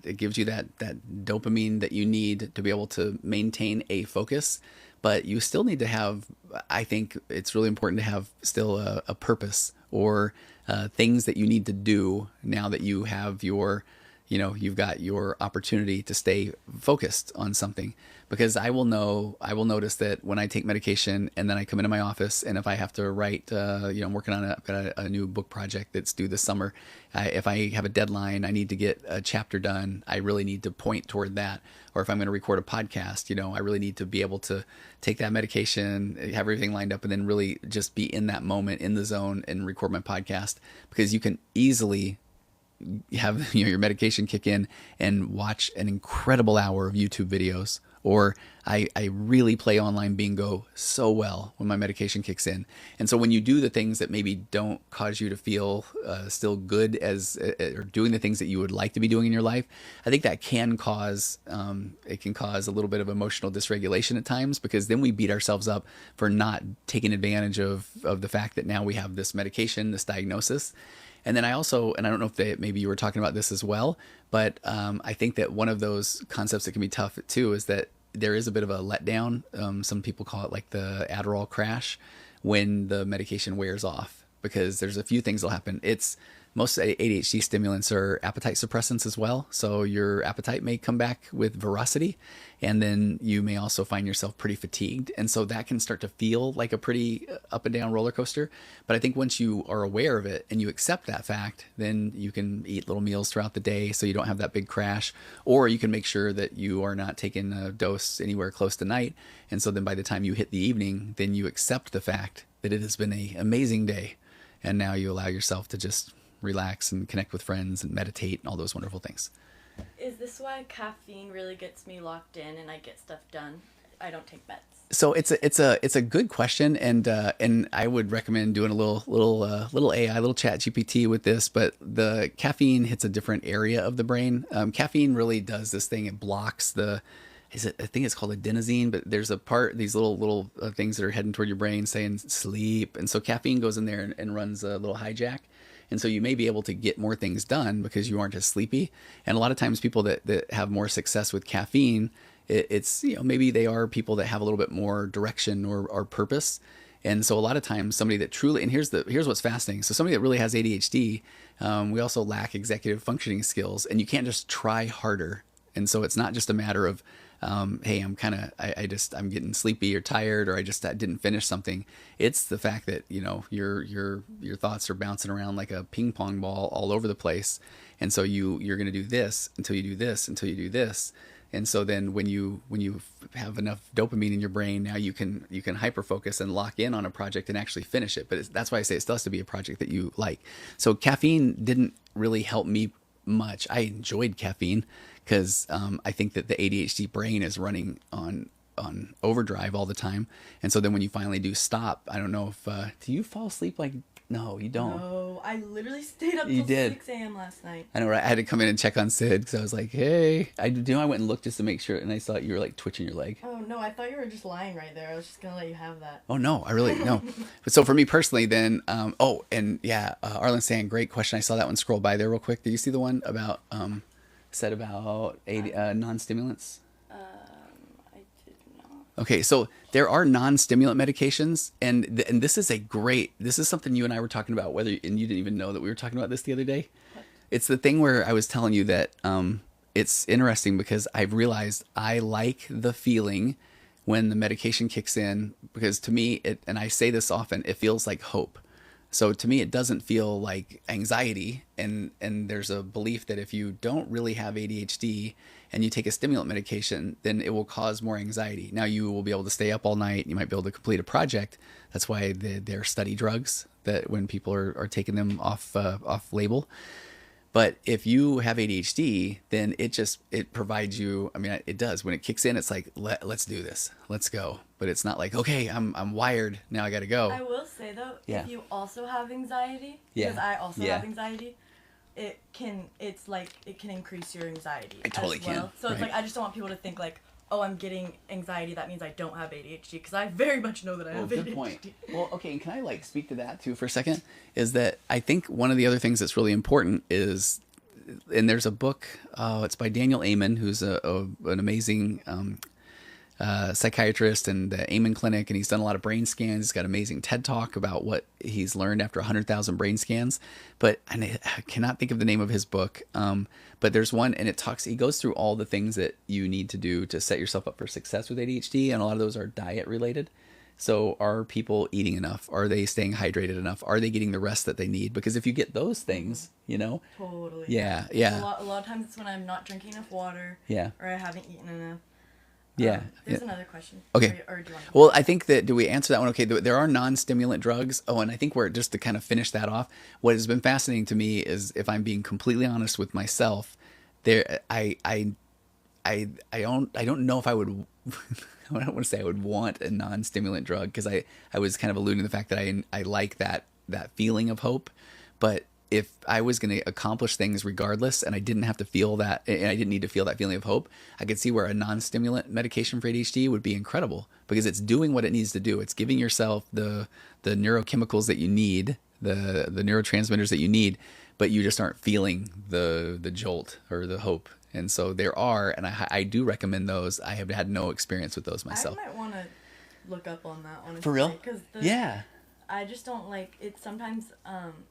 it gives you that dopamine that you need to be able to maintain a focus. But you still need to have, I think it's really important to have still a purpose, or things that you need to do now that you have you've got your opportunity to stay focused on something. Because I will notice that when I take medication and then I come into my office, and if I have to write, I'm working on I've got a new book project that's due this summer. If I have a deadline, I need to get a chapter done, I really need to point toward that. Or if I'm going to record a podcast, I really need to be able to take that medication, have everything lined up, and then really just be in that moment, in the zone, and record my podcast. Because you can easily have your medication kick in and watch an incredible hour of YouTube videos. Or I really play online bingo so well when my medication kicks in. And so when you do the things that maybe don't cause you to feel still good or doing the things that you would like to be doing in your life, I think that can cause a little bit of emotional dysregulation at times, because then we beat ourselves up for not taking advantage of the fact that now we have this medication, this diagnosis. And then I don't know if maybe you were talking about this as well, but I think that one of those concepts that can be tough too is that there is a bit of a letdown. Some people call it like the Adderall crash, when the medication wears off, because there's a few things that'll happen. It's most ADHD stimulants are appetite suppressants as well. So your appetite may come back with voracity, and then you may also find yourself pretty fatigued. And so that can start to feel like a pretty up and down roller coaster. But I think once you are aware of it and you accept that fact, then you can eat little meals throughout the day so you don't have that big crash, or you can make sure that you are not taking a dose anywhere close to night. And so then by the time you hit the evening, then you accept the fact that it has been an amazing day. And now you allow yourself to just relax and connect with friends and meditate and all those wonderful things. Is this why caffeine really gets me locked in and I get stuff done? I don't take meds. So it's a good question, and I would recommend doing a little AI, little chat GPT with this. But the caffeine hits a different area of the brain. Caffeine really does this thing. It blocks I think it's called adenosine, but there's a part, these little things that are heading toward your brain saying sleep. And so caffeine goes in there and runs a little hijack. And so you may be able to get more things done because you aren't as sleepy. And a lot of times people that have more success with caffeine, it's, maybe they are people that have a little bit more direction or purpose. And so a lot of times somebody that truly, and here's what's fascinating. So somebody that really has ADHD, we also lack executive functioning skills, and you can't just try harder. And so it's not just a matter of, hey, I'm getting sleepy or tired, or I didn't finish something. It's the fact that, your thoughts are bouncing around like a ping pong ball all over the place. And so you're going to do this until you do this, until you do this. And so then when you have enough dopamine in your brain, now you can hyper focus and lock in on a project and actually finish it. But that's why I say it still has to be a project that you like. So caffeine didn't really help me much. I enjoyed caffeine because I think that the ADHD brain is running on overdrive all the time. And so then when you finally do stop, I don't know if do you fall asleep like? No, you don't. No, I literally stayed up You till did. 6 a.m. last night. I know, right? I had to come in and check on Sid because I was like, hey. I went and looked just to make sure, and I saw you were like twitching your leg. Oh, no, I thought you were just lying right there. I was just going to let you have that. Oh, no, I really, no. But so for me personally then, Arlen's saying, great question. I saw that one scroll by there real quick. Did you see the one about, said about non-stimulants? I did not. Okay, so there are non-stimulant medications, and this is something you and I were talking about, and you didn't even know that we were talking about this the other day. What? It's the thing where I was telling you that it's interesting because I've realized I like the feeling when the medication kicks in, because to me, and I say this often, it feels like hope. So to me, it doesn't feel like anxiety. And there's a belief that if you don't really have ADHD and you take a stimulant medication, then it will cause more anxiety. Now you will be able to stay up all night. You might be able to complete a project. That's why they're study drugs, that when people are taking them off label. But if you have ADHD, then it provides you, it does. When it kicks in, it's like, let's do this. Let's go. But it's not like, okay, I'm wired. Now I got to go. I will say, though, Yeah. if you also have anxiety, Yeah. because I also Yeah. have anxiety, it can increase your anxiety It totally as well. can, So it's right. like, I just don't want people to think like, oh, I'm getting anxiety, that means I don't have ADHD, because I very much know that I have ADHD. Good point. Well, okay, and can I speak to that too for a second? Is that I think one of the other things that's really important is, and there's a book, it's by Daniel Amen, who's an amazing psychiatrist and the Amen Clinic, and he's done a lot of brain scans. He's got an amazing TED Talk about what he's learned after 100,000 brain scans. And I cannot think of the name of his book, but there's one, and he goes through all the things that you need to do to set yourself up for success with ADHD, and a lot of those are diet related. So are people eating enough? Are they staying hydrated enough? Are they getting the rest that they need? Because if you get those things, Totally. Yeah. A lot of times it's when I'm not drinking enough water. Yeah. Or I haven't eaten enough. Yeah. There's another question. Okay. Or do you want to? Well, I think that, do we answer that one? Okay, there are non-stimulant drugs. Oh, and I think just to kind of finish that off, what has been fascinating to me is, if I'm being completely honest with myself, I don't know if I would, I don't want to say I would want a non-stimulant drug, because I was kind of alluding to the fact that I like that feeling of hope. But if I was going to accomplish things regardless, and I didn't have to feel that, and I didn't need to feel that feeling of hope, I could see where a non-stimulant medication for ADHD would be incredible, because it's doing what it needs to do. It's giving yourself the neurochemicals that you need, the neurotransmitters that you need, but you just aren't feeling the jolt or the hope. And so there are, and I do recommend those. I have had no experience with those myself. I might want to look up on that one. For real? Cause Yeah. I just don't like it. Sometimes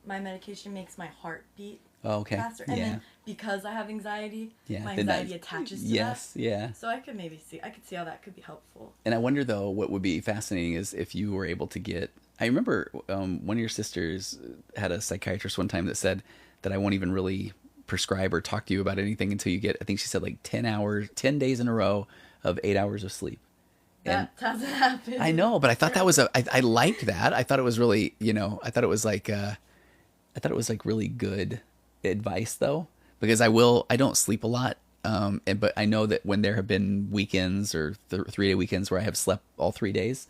my medication makes my heart beat Oh, okay. faster. And then because I have anxiety, Yeah, my then that- anxiety attaches to yes, that. yeah. So I could see how that could be helpful. And I wonder, though, what would be fascinating is if you were able to get. I remember one of your sisters had a psychiatrist one time that said that I won't even really prescribe or talk to you about anything until you get, I think she said like 10 days in a row of 8 hours of sleep. And That hasn't happened. I know, but I thought that was I liked that. I thought it was really, I thought it was like really good advice though, because I don't sleep a lot. But I know that when there have been weekends or 3-day weekends where I have slept all 3 days,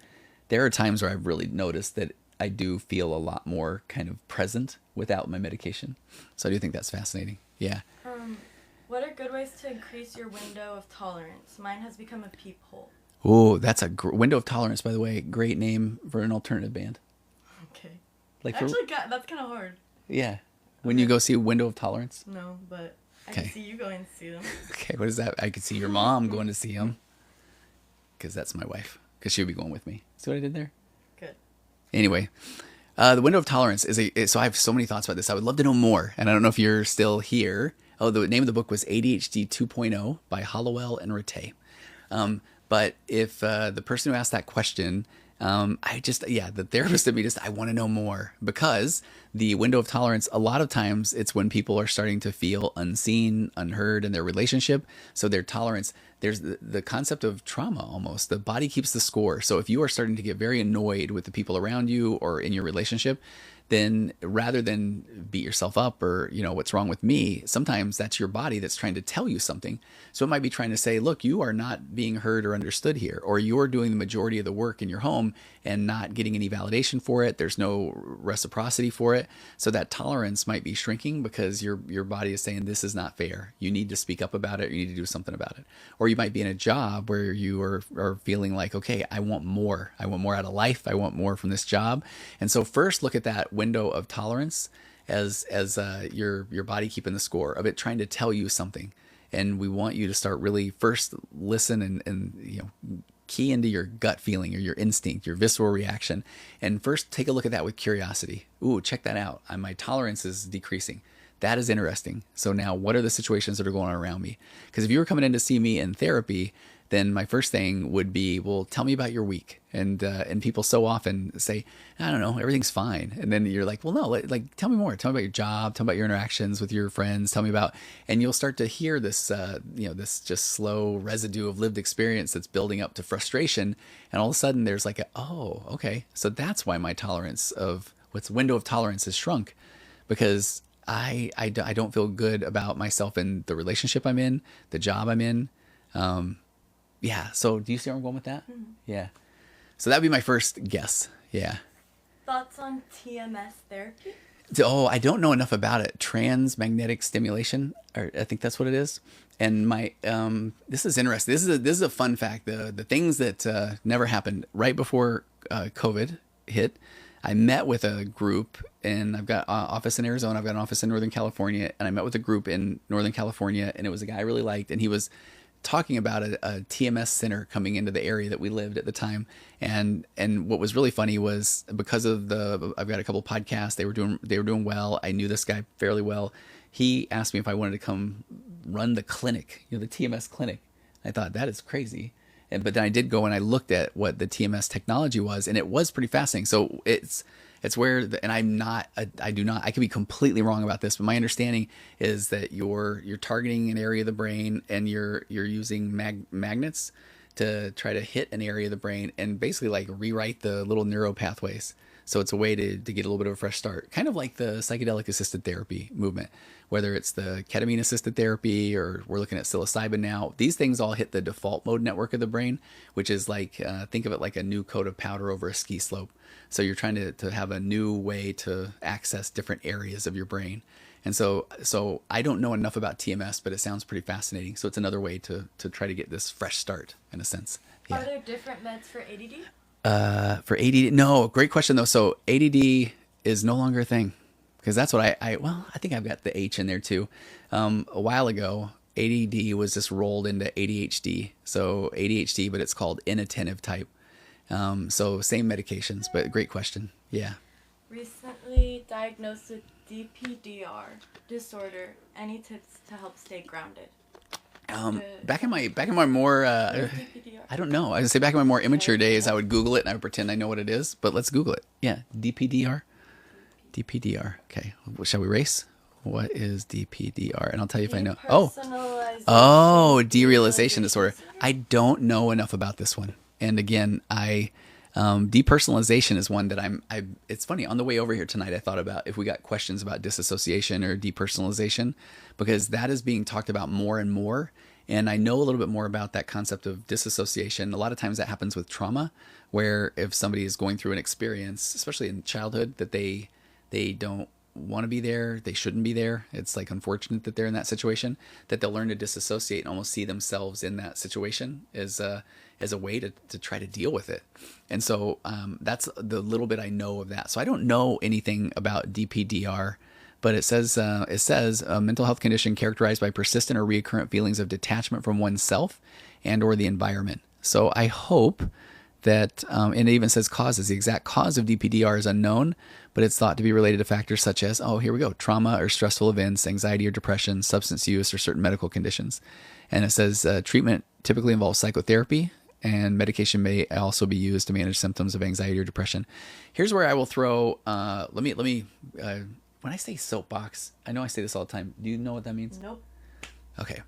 there are times where I've really noticed that I do feel a lot more kind of present without my medication. So I do think that's fascinating. Yeah. What are good ways to increase your window of tolerance? Mine has become a peephole. Oh, that's a window of tolerance, by the way. Great name for an alternative band. Okay. Like Actually, that's kind of hard. yeah. When you go see Window of Tolerance. No, but I Okay. can see you going to see them. Okay, what is that? I could see your mom going to see him. Because that's my wife. Because she would be going with me. See what I did there? Good. Anyway, the window of tolerance so I have so many thoughts about this. I would love to know more. And I don't know if you're still here. Oh, the name of the book was ADHD 2.0 by Hollowell and Rattay. But if the person who asked that question, the therapist in me I want to know more, because the window of tolerance, a lot of times it's when people are starting to feel unseen, unheard in their relationship. So their tolerance, there's the concept of trauma almost. The body keeps the score. So if you are starting to get very annoyed with the people around you or in your relationship, then rather than beat yourself up or, what's wrong with me, sometimes that's your body that's trying to tell you something. So it might be trying to say, look, you are not being heard or understood here, or you're doing the majority of the work in your home and not getting any validation for it. There's no reciprocity for it. So that tolerance might be shrinking because your body is saying, this is not fair. You need to speak up about it. You need to do something about it. Or you might be in a job where you are feeling like, okay, I want more. I want more out of life. I want more from this job. And so first look at that window of tolerance as your body keeping the score of it, trying to tell you something. And we want you to start really first listen and key into your gut feeling or your instinct, your visceral reaction. And first take a look at that with curiosity. Ooh, check that out. My tolerance is decreasing. That is interesting. So now what are the situations that are going on around me? Because if you were coming in to see me in therapy, then my first thing would be, well, tell me about your week. And people so often say, I don't know, everything's fine. And then you're like, well, no, tell me more. Tell me about your job. Tell me about your interactions with your friends. Tell me about, and you'll start to hear this, this just slow residue of lived experience that's building up to frustration. And all of a sudden there's like, oh, okay. So that's why my tolerance of window of tolerance has shrunk, because I don't feel good about myself in the relationship I'm in, the job I'm in. Yeah. So do you see where I'm going with that? Mm-hmm. Yeah. So that'd be my first guess. Yeah. Thoughts on TMS therapy? Oh, I don't know enough about it. Transmagnetic stimulation, or I think that's what it is. And this is interesting. This is a fun fact. The things that never happened right before COVID hit. I met with a group, and I've got an office in Arizona. I've got an office in Northern California, and I met with a group in Northern California, and it was a guy I really liked, and he was talking about a TMS center coming into the area that we lived at the time. And what was really funny was because of I've got a couple of podcasts, they were doing well. I knew this guy fairly well. He asked me if I wanted to come run the clinic, the TMS clinic. I thought that is crazy. But then I did go and I looked at what the TMS technology was, and it was pretty fascinating. So it's where, and I could be completely wrong about this, but my understanding is that you're targeting an area of the brain, and you're using magnets to try to hit an area of the brain and basically like rewrite the little neuro pathways. So it's a way to get a little bit of a fresh start, kind of like the psychedelic assisted therapy movement, whether it's the ketamine assisted therapy or we're looking at psilocybin now. These things all hit the default mode network of the brain, which is like, think of it like a new coat of powder over a ski slope. So you're trying to have a new way to access different areas of your brain. And so I don't know enough about TMS, but it sounds pretty fascinating. So it's another way to try to get this fresh start in a sense. Yeah. Are there different meds for ADD? For ADD, no, great question though. So ADD is no longer a thing, because that's what I think I've got the H in there too. A while ago, ADD was just rolled into ADHD. So ADHD, but it's called inattentive type. So same medications, but great question. Yeah. Recently diagnosed with DPDR disorder. Any tips to help stay grounded? Back in my more, What is DPDR? I don't know. I would say back in my more immature days, I would Google it and I would pretend I know what it is, but let's Google it. Yeah. DPDR. DPDR. Okay. Shall we race? What is DPDR? And I'll tell you if I know. Oh, derealization disorder. I don't know enough about this one. And again, depersonalization is one that it's funny, on the way over here tonight, I thought about if we got questions about disassociation or depersonalization, because that is being talked about more and more. And I know a little bit more about that concept of disassociation. A lot of times that happens with trauma, where if somebody is going through an experience, especially in childhood, that they don't want to be there, they shouldn't be there. It's like unfortunate that they're in that situation, that they'll learn to disassociate and almost see themselves in that situation as a way to try to deal with it. And so that's the little bit I know of that. So I don't know anything about DPDR, but it says a mental health condition characterized by persistent or recurrent feelings of detachment from oneself and or the environment. So I hope that, and it even says causes. The exact cause of DPDR is unknown, but it's thought to be related to factors such as, here we go, trauma or stressful events, anxiety or depression, substance use, or certain medical conditions. And it says treatment typically involves psychotherapy, and medication may also be used to manage symptoms of anxiety or depression. Here's where I will throw, let me when I say soapbox, I know I say this all the time. Do you know what that means? Nope. Okay.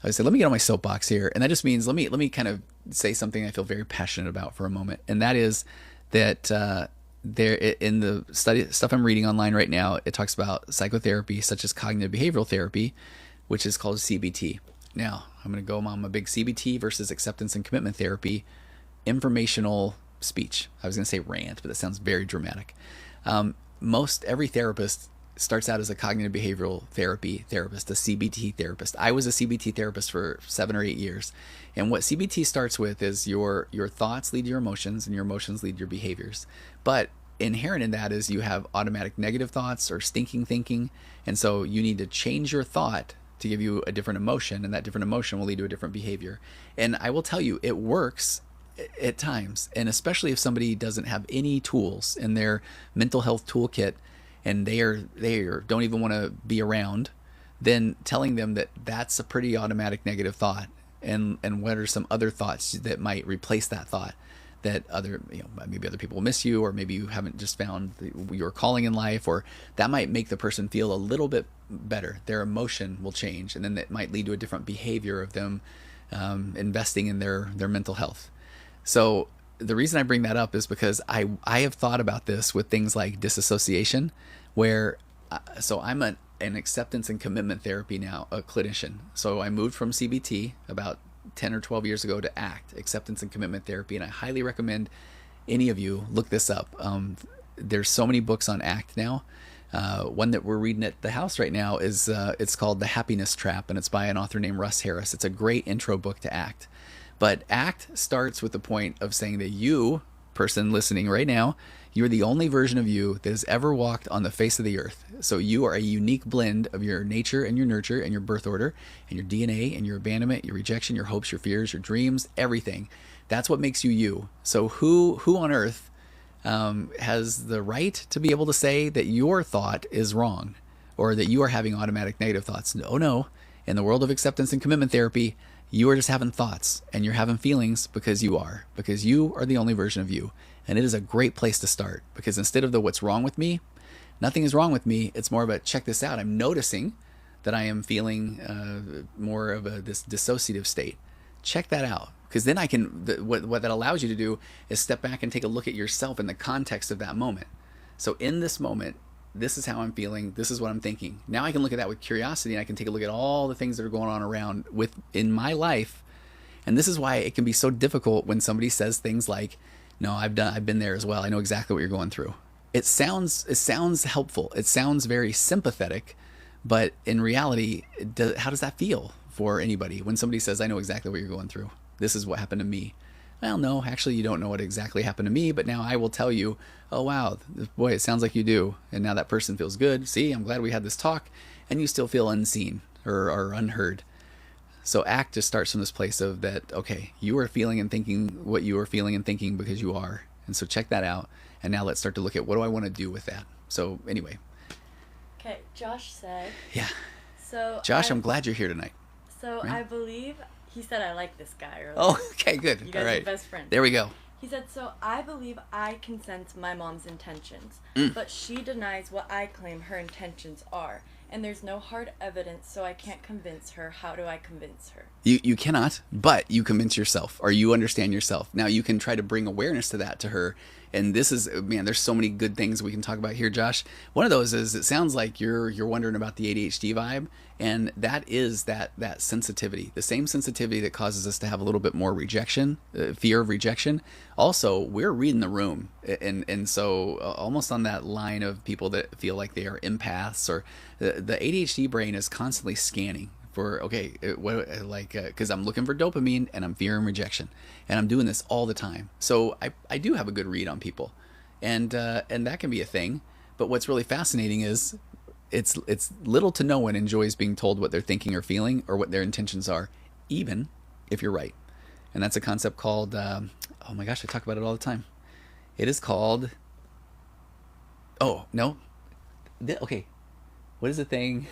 I would say, let me get on my soapbox here. And that just means, let me kind of say something I feel very passionate about for a moment. And that is that there in the stuff I'm reading online right now, it talks about psychotherapy such as cognitive behavioral therapy, which is called CBT. Now, I'm going to go on a big CBT versus acceptance and commitment therapy, informational speech. I was going to say rant, but that sounds very dramatic. Every therapist starts out as a cognitive behavioral therapy therapist, a CBT therapist. I was a CBT therapist for 7 or 8 years. And what CBT starts with is your thoughts lead your emotions and your emotions lead your behaviors. But inherent in that is you have automatic negative thoughts or stinking thinking. And so you need to change your thought to give you a different emotion, and that different emotion will lead to a different behavior. And I will tell you, it works at times. And especially if somebody doesn't have any tools in their mental health toolkit, and they don't even want to be around, then telling them that that's a pretty automatic negative thought, and what are some other thoughts that might replace that thought, that maybe other people will miss you, or maybe you haven't just found your calling in life, or that might make the person feel a little bit better. Their emotion will change, and then that might lead to a different behavior of them investing in their mental health. So the reason I bring that up is because I have thought about this with things like disassociation, where I'm an acceptance and commitment therapy now, a clinician. So I moved from CBT about 10 or 12 years ago to ACT, acceptance and commitment therapy, and I highly recommend any of you look this up. There's so many books on ACT now. One that we're reading at the house right now is it's called The Happiness Trap, and it's by an author named Russ Harris. It's a great intro book to ACT. But ACT starts with the point of saying that you, person listening right now, you are the only version of you that has ever walked on the face of the earth. So you are a unique blend of your nature and your nurture and your birth order and your DNA and your abandonment, your rejection, your hopes, your fears, your dreams, everything. That's what makes you you. So who on earth has the right to be able to say that your thought is wrong, or that you are having automatic negative thoughts? No. In the world of acceptance and commitment therapy, you are just having thoughts, and you're having feelings because you are the only version of you. And it is a great place to start, because instead of what's wrong with me, nothing is wrong with me. It's more about, check this out. I'm noticing that I am feeling more of this dissociative state. Check that out, because then what that allows you to do is step back and take a look at yourself in the context of that moment. So in this moment, this is how I'm feeling. This is what I'm thinking. Now I can look at that with curiosity, and I can take a look at all the things that are going on around in my life. And this is why it can be so difficult when somebody says things like, "No, I've been there as well. I know exactly what you're going through." It sounds helpful. It sounds very sympathetic, but in reality, how does that feel for anybody when somebody says, "I know exactly what you're going through. This is what happened to me"? Well, no, actually, you don't know what exactly happened to me, but now I will tell you, "Oh, wow, boy, it sounds like you do." And now that person feels good. See, I'm glad we had this talk, and you still feel unseen or unheard. So act just starts from this place of that, okay, you are feeling and thinking what you are feeling and thinking because you are. And so check that out. And now let's start to look at what do I want to do with that. So anyway. Okay, Josh said. Yeah. So Josh, I'm glad you're here tonight. So Right? I believe he said I like this guy earlier. Oh, okay, good. You guys All right. are best friends. There we go. He said, so I believe I can sense my mom's intentions, Mm. but she denies what I claim her intentions are. And there's no hard evidence, so I can't convince her. How do I convince her? You cannot, but you convince yourself or you understand yourself. Now you can try to bring awareness to that to her. And this is, man, there's so many good things we can talk about here, Josh. One of those is it sounds like you're wondering about the ADHD vibe, and that is that sensitivity, the same sensitivity that causes us to have a little bit more rejection, fear of rejection. Also, we're reading the room, and so almost on that line of people that feel like they are empaths, or the ADHD brain is constantly scanning for, okay, because I'm looking for dopamine and I'm fearing rejection, and I'm doing this all the time. So I do have a good read on people, and that can be a thing. But what's really fascinating is it's little to no one enjoys being told what they're thinking or feeling or what their intentions are, even if you're right. And that's a concept called, oh my gosh, I talk about it all the time. It is called, oh, no. Okay. What is the thing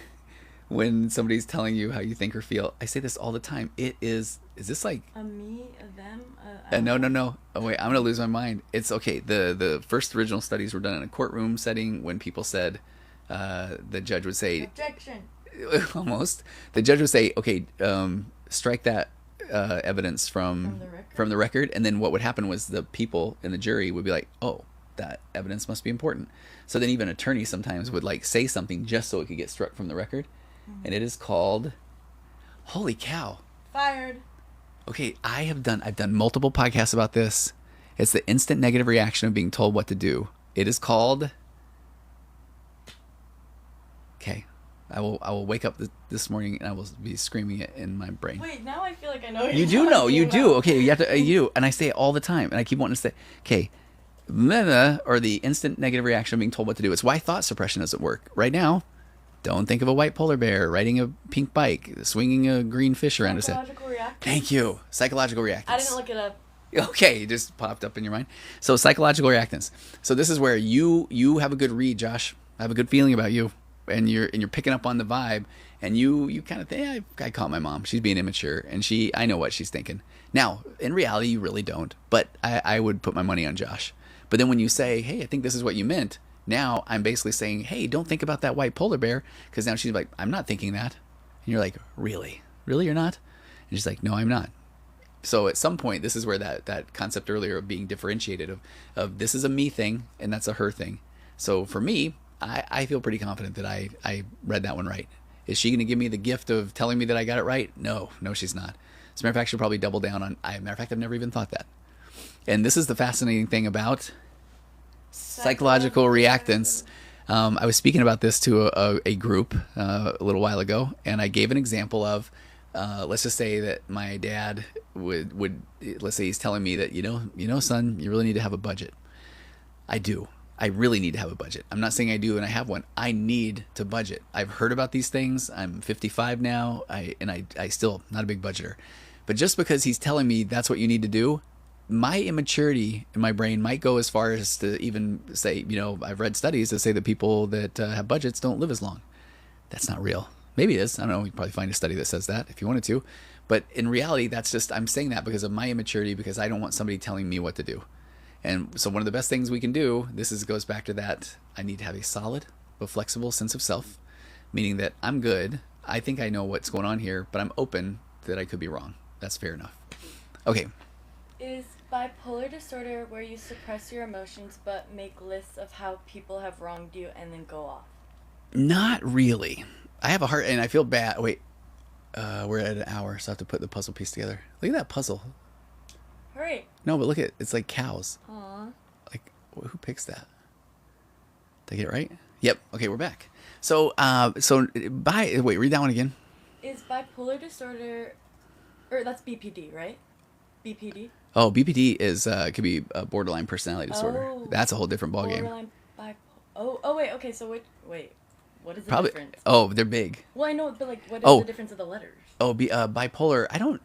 when somebody's telling you how you think or feel? I say this all the time. It is this like... A me, a them, No. Oh, wait, I'm going to lose my mind. It's okay. The first original studies were done in a courtroom setting when people said, the judge would say... Objection. Almost. The judge would say, okay, strike that evidence from the record. And then what would happen was the people in the jury would be like, oh, that evidence must be important. So then even attorneys sometimes would like say something just so it could get struck from the record. Mm-hmm. And it is called, holy cow. Fired. Okay, I've done multiple podcasts about this. It's the instant negative reaction of being told what to do. It is called, okay, I will wake up this morning and I will be screaming it in my brain. Wait, now I feel like I know what You you're do know, talking you about. do. Okay, you have to, you do. And I say it all the time, and I keep wanting to say, okay, or the instant negative reaction of being told what to do. It's why thought suppression doesn't work. Right now, don't think of a white polar bear riding a pink bike, swinging a green fish around his head. Psychological reactance. Thank you. Psychological reactance. I didn't look it up. Okay, it just popped up in your mind. So psychological reactance. So this is where you have a good read, Josh. I have a good feeling about you, and you're picking up on the vibe, and you kind of think, yeah, I caught my mom. She's being immature, and I know what she's thinking. Now, in reality, you really don't. But I would put my money on Josh. But then when you say, hey, I think this is what you meant, now I'm basically saying, hey, don't think about that white polar bear, because now she's like, I'm not thinking that. And you're like, really? Really, you're not? And she's like, no, I'm not. So at some point, this is where that concept earlier of being differentiated of this is a me thing and that's a her thing. So for me, I feel pretty confident that I read that one right. Is she going to give me the gift of telling me that I got it right? No, she's not. As a matter of fact, she'll probably double down on, matter of fact, I've never even thought that. And this is the fascinating thing about psychological reactance. I was speaking about this to a group a little while ago, and I gave an example of, let's just say that my dad would let's say he's telling me that, you know, son, you really need to have a budget. I do. I really need to have a budget. I'm not saying I do and I have one. I need to budget. I've heard about these things. I'm 55 now. I still not a big budgeter. But just because he's telling me that's what you need to do, my immaturity in my brain might go as far as to even say, I've read studies that say that people that have budgets don't live as long. That's not real. Maybe it is. I don't know. You probably find a study that says that if you wanted to. But in reality, that's just, I'm saying that because of my immaturity, because I don't want somebody telling me what to do. And so one of the best things we can do, goes back to that, I need to have a solid but flexible sense of self, meaning that I'm good. I think I know what's going on here, but I'm open that I could be wrong. That's fair enough. Okay. Is bipolar disorder where you suppress your emotions but make lists of how people have wronged you and then go off? Not really. I have a heart and I feel bad. Wait, we're at an hour, so I have to put the puzzle piece together. Look at that puzzle. Hurry. No, but look at it's like cows. Aww. Like, who picks that? Did I get it right? Yep. Okay, we're back. So, wait, read that one again. Is bipolar disorder, or that's BPD, right? BPD? Oh, BPD is could be a borderline personality disorder. Oh. That's a whole different ballgame. Borderline bipolar. Oh, wait. Okay, so wait. What is the Probably. difference? Oh, they're big. Well, I know, but like, what is Oh. the difference of the letters? Oh, bipolar. I don't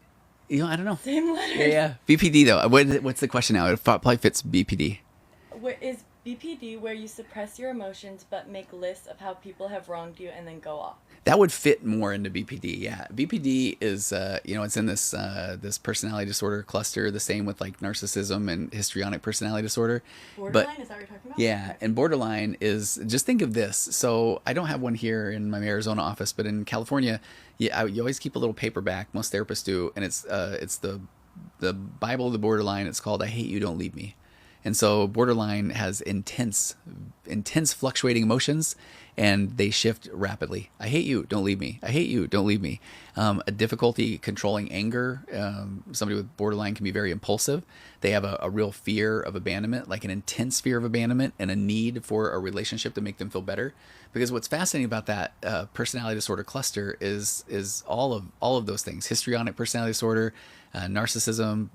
know. Same letters. Yeah. BPD though. What's the question now? It probably fits BPD. Where is BPD where you suppress your emotions but make lists of how people have wronged you and then go off? That would fit more into BPD. Yeah. BPD is, it's in this personality disorder cluster, the same with like narcissism and histrionic personality disorder. Borderline, is that what you're talking about? Yeah, and borderline is, just think of this. So I don't have one here in my Arizona office, but in California, you always keep a little paperback. Most therapists do, and it's the Bible of the borderline. It's called "I Hate You, Don't Leave Me." And so borderline has intense fluctuating emotions, and they shift rapidly. I hate you, don't leave me. I hate you, don't leave me. A difficulty controlling anger. Somebody with borderline can be very impulsive. They have a real fear of abandonment, like an intense fear of abandonment, and a need for a relationship to make them feel better. Because what's fascinating about that personality disorder cluster is all of those things: histrionic personality disorder, narcissism,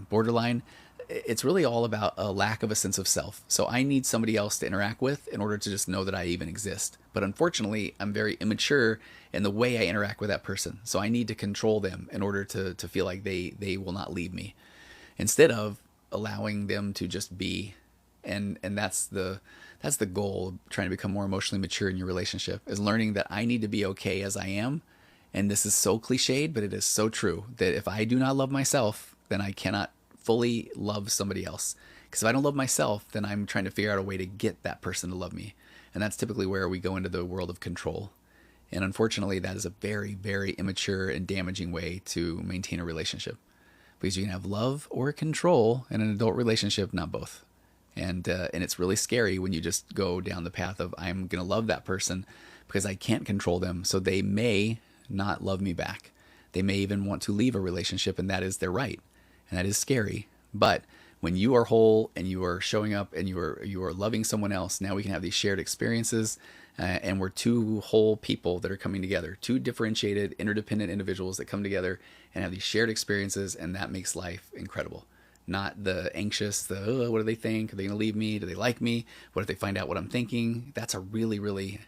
borderline. It's really all about a lack of a sense of self. So I need somebody else to interact with in order to just know that I even exist. But unfortunately, I'm very immature in the way I interact with that person. So I need to control them in order to feel like they will not leave me, instead of allowing them to just be. And that's the goal of trying to become more emotionally mature in your relationship, is learning that I need to be okay as I am. And this is so cliched, but it is so true, that if I do not love myself, then I cannot fully love somebody else. Because if I don't love myself, then I'm trying to figure out a way to get that person to love me. And that's typically where we go into the world of control. And unfortunately, that is a very, very immature and damaging way to maintain a relationship. Because you can have love or control in an adult relationship, not both. And it's really scary when you just go down the path of, I'm going to love that person because I can't control them, so they may not love me back. They may even want to leave a relationship, and that is their right. And that is scary. But when you are whole and you are showing up and you are loving someone else, now we can have these shared experiences, and we're two whole people that are coming together, two differentiated, interdependent individuals that come together and have these shared experiences, and that makes life incredible. Not the anxious, what do they think? Are they going to leave me? Do they like me? What if they find out what I'm thinking? That's a really, really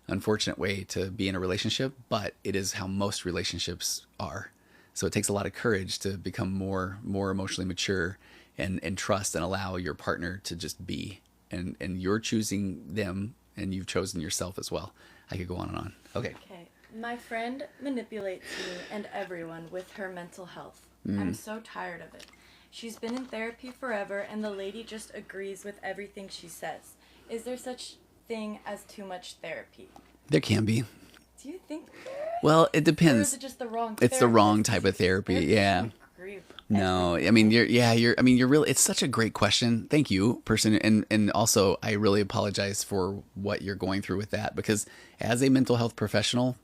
unfortunate way to be in a relationship, but it is how most relationships are. So it takes a lot of courage to become more emotionally mature and trust and allow your partner to just be. And you're choosing them, and you've chosen yourself as well. I could go on and on. Okay. My friend manipulates me and everyone with her mental health. I'm so tired of it. She's been in therapy forever, and the lady just agrees with everything she says. Is there such thing as too much therapy? There can be. Do you think? Well, it depends. Or is it just the wrong? It's the wrong type of therapy. Yeah. No, I mean, you're really, it's such a great question. Thank you, person. And also, I really apologize for what you're going through with that, because as a mental health professional,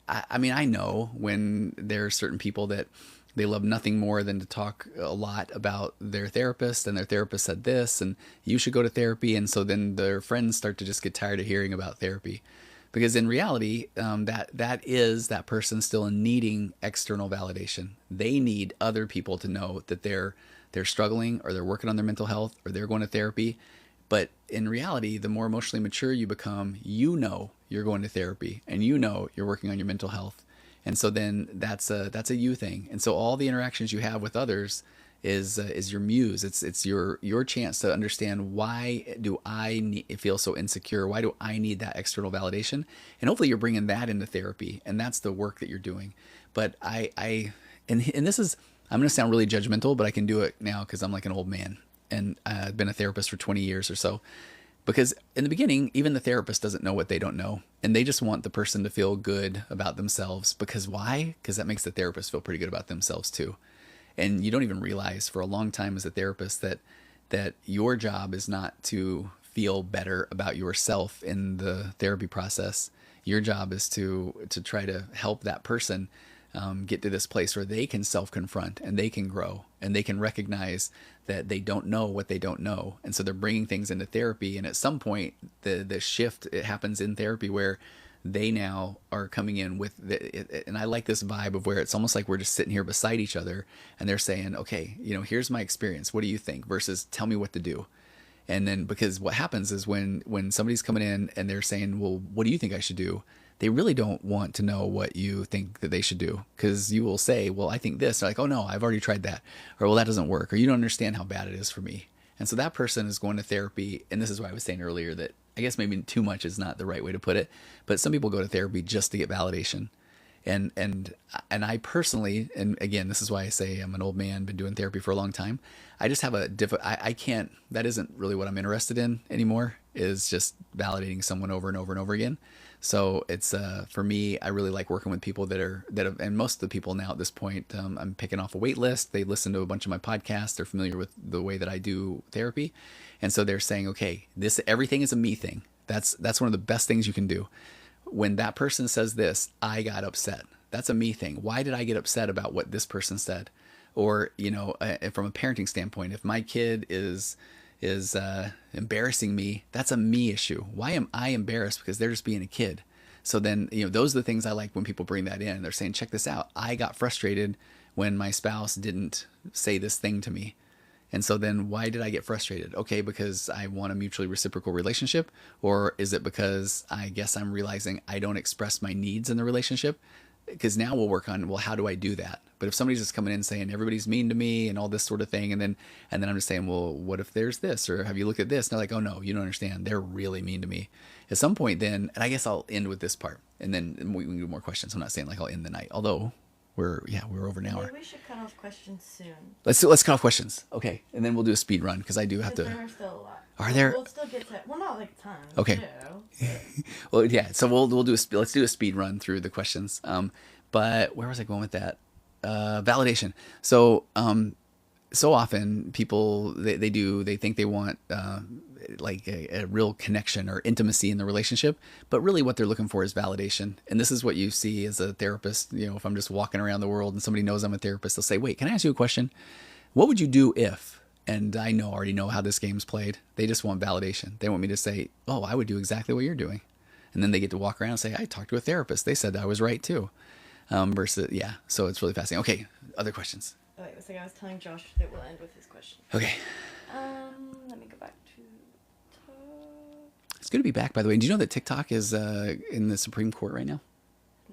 I know when there are certain people that they love nothing more than to talk a lot about their therapist, and their therapist said this, and you should go to therapy. And so then their friends start to just get tired of hearing about therapy. Because in reality, that is that person still needing external validation. They need other people to know that they're struggling, or they're working on their mental health, or they're going to therapy. But in reality, the more emotionally mature you become, you know you're going to therapy, and you know you're working on your mental health. And so then that's a you thing. And so all the interactions you have with others is your muse. It's your chance to understand, why do I feel so insecure? Why do I need that external validation? And hopefully you're bringing that into therapy, and that's the work that you're doing. But and this is, I'm going to sound really judgmental, but I can do it now because I'm like an old man, and I've been a therapist for 20 years or so. Because in the beginning, even the therapist doesn't know what they don't know. And they just want the person to feel good about themselves. Because why? Because that makes the therapist feel pretty good about themselves too. And you don't even realize for a long time as a therapist that your job is not to feel better about yourself in the therapy process. Your job is to try to help that person get to this place where they can self-confront, and they can grow, and they can recognize that they don't know what they don't know. And so they're bringing things into therapy. And at some point, the shift, it happens in therapy where they now are coming in with and I like this vibe of where it's almost like we're just sitting here beside each other, and they're saying, okay, here's my experience. What do you think? Versus tell me what to do. And then because what happens is when somebody's coming in and they're saying, well, what do you think I should do? They really don't want to know what you think that they should do, because you will say, well, I think this. They're like, oh no, I've already tried that. Or, well, that doesn't work. Or, you don't understand how bad it is for me. And so that person is going to therapy. And this is why I was saying earlier that I guess maybe too much is not the right way to put it, but some people go to therapy just to get validation. And I personally, and again, this is why I say I'm an old man, been doing therapy for a long time. I just have I can't, that isn't really what I'm interested in anymore, is just validating someone over and over and over again. So it's, for me, I really like working with people that have, and most of the people now at this point, I'm picking off a wait list. They listen to a bunch of my podcasts. They're familiar with the way that I do therapy. And so they're saying, okay, everything is a me thing. That's one of the best things you can do. When that person says this, I got upset. That's a me thing. Why did I get upset about what this person said? Or, from a parenting standpoint, if my kid is embarrassing me, that's a me issue. Why am I embarrassed? Because they're just being a kid. So then, those are the things I like when people bring that in. They're saying, check this out. I got frustrated when my spouse didn't say this thing to me. And so then why did I get frustrated? Okay, because I want a mutually reciprocal relationship? Or is it because I guess I'm realizing I don't express my needs in the relationship? Because now we'll work on, well, how do I do that? But if somebody's just coming in saying everybody's mean to me and all this sort of thing, and then I'm just saying, well, what if there's this? Or have you looked at this? And they're like, oh no, you don't understand. They're really mean to me. At some point then, and I guess I'll end with this part, and then we can do more questions. I'm not saying like I'll end the night, although we're over an hour. Maybe we should cut off questions soon. Let's cut off questions. Okay. And then we'll do a speed run, because I do have to. There are still a lot. Are there? We'll still get to, well, not like tons. Okay. Well, yeah. So let's do a speed run through the questions. But where was I going with that? Validation. So, so often people, they think they want, like a real connection or intimacy in the relationship, but really what they're looking for is validation. And this is what you see as a therapist. If I'm just walking around the world and somebody knows I'm a therapist, they'll say, wait, can I ask you a question? What would you do if? And I already know how this game's played. They just want validation. They want me to say, oh, I would do exactly what you're doing. And then they get to walk around and say, I talked to a therapist. They said I was right too. Versus, yeah. So it's really fascinating. Okay. Other questions. Oh, wait, I was telling Josh that we'll end with his question. Okay. Let me go back to It's good to be back, by the way. Do you know that TikTok is in the Supreme Court right now?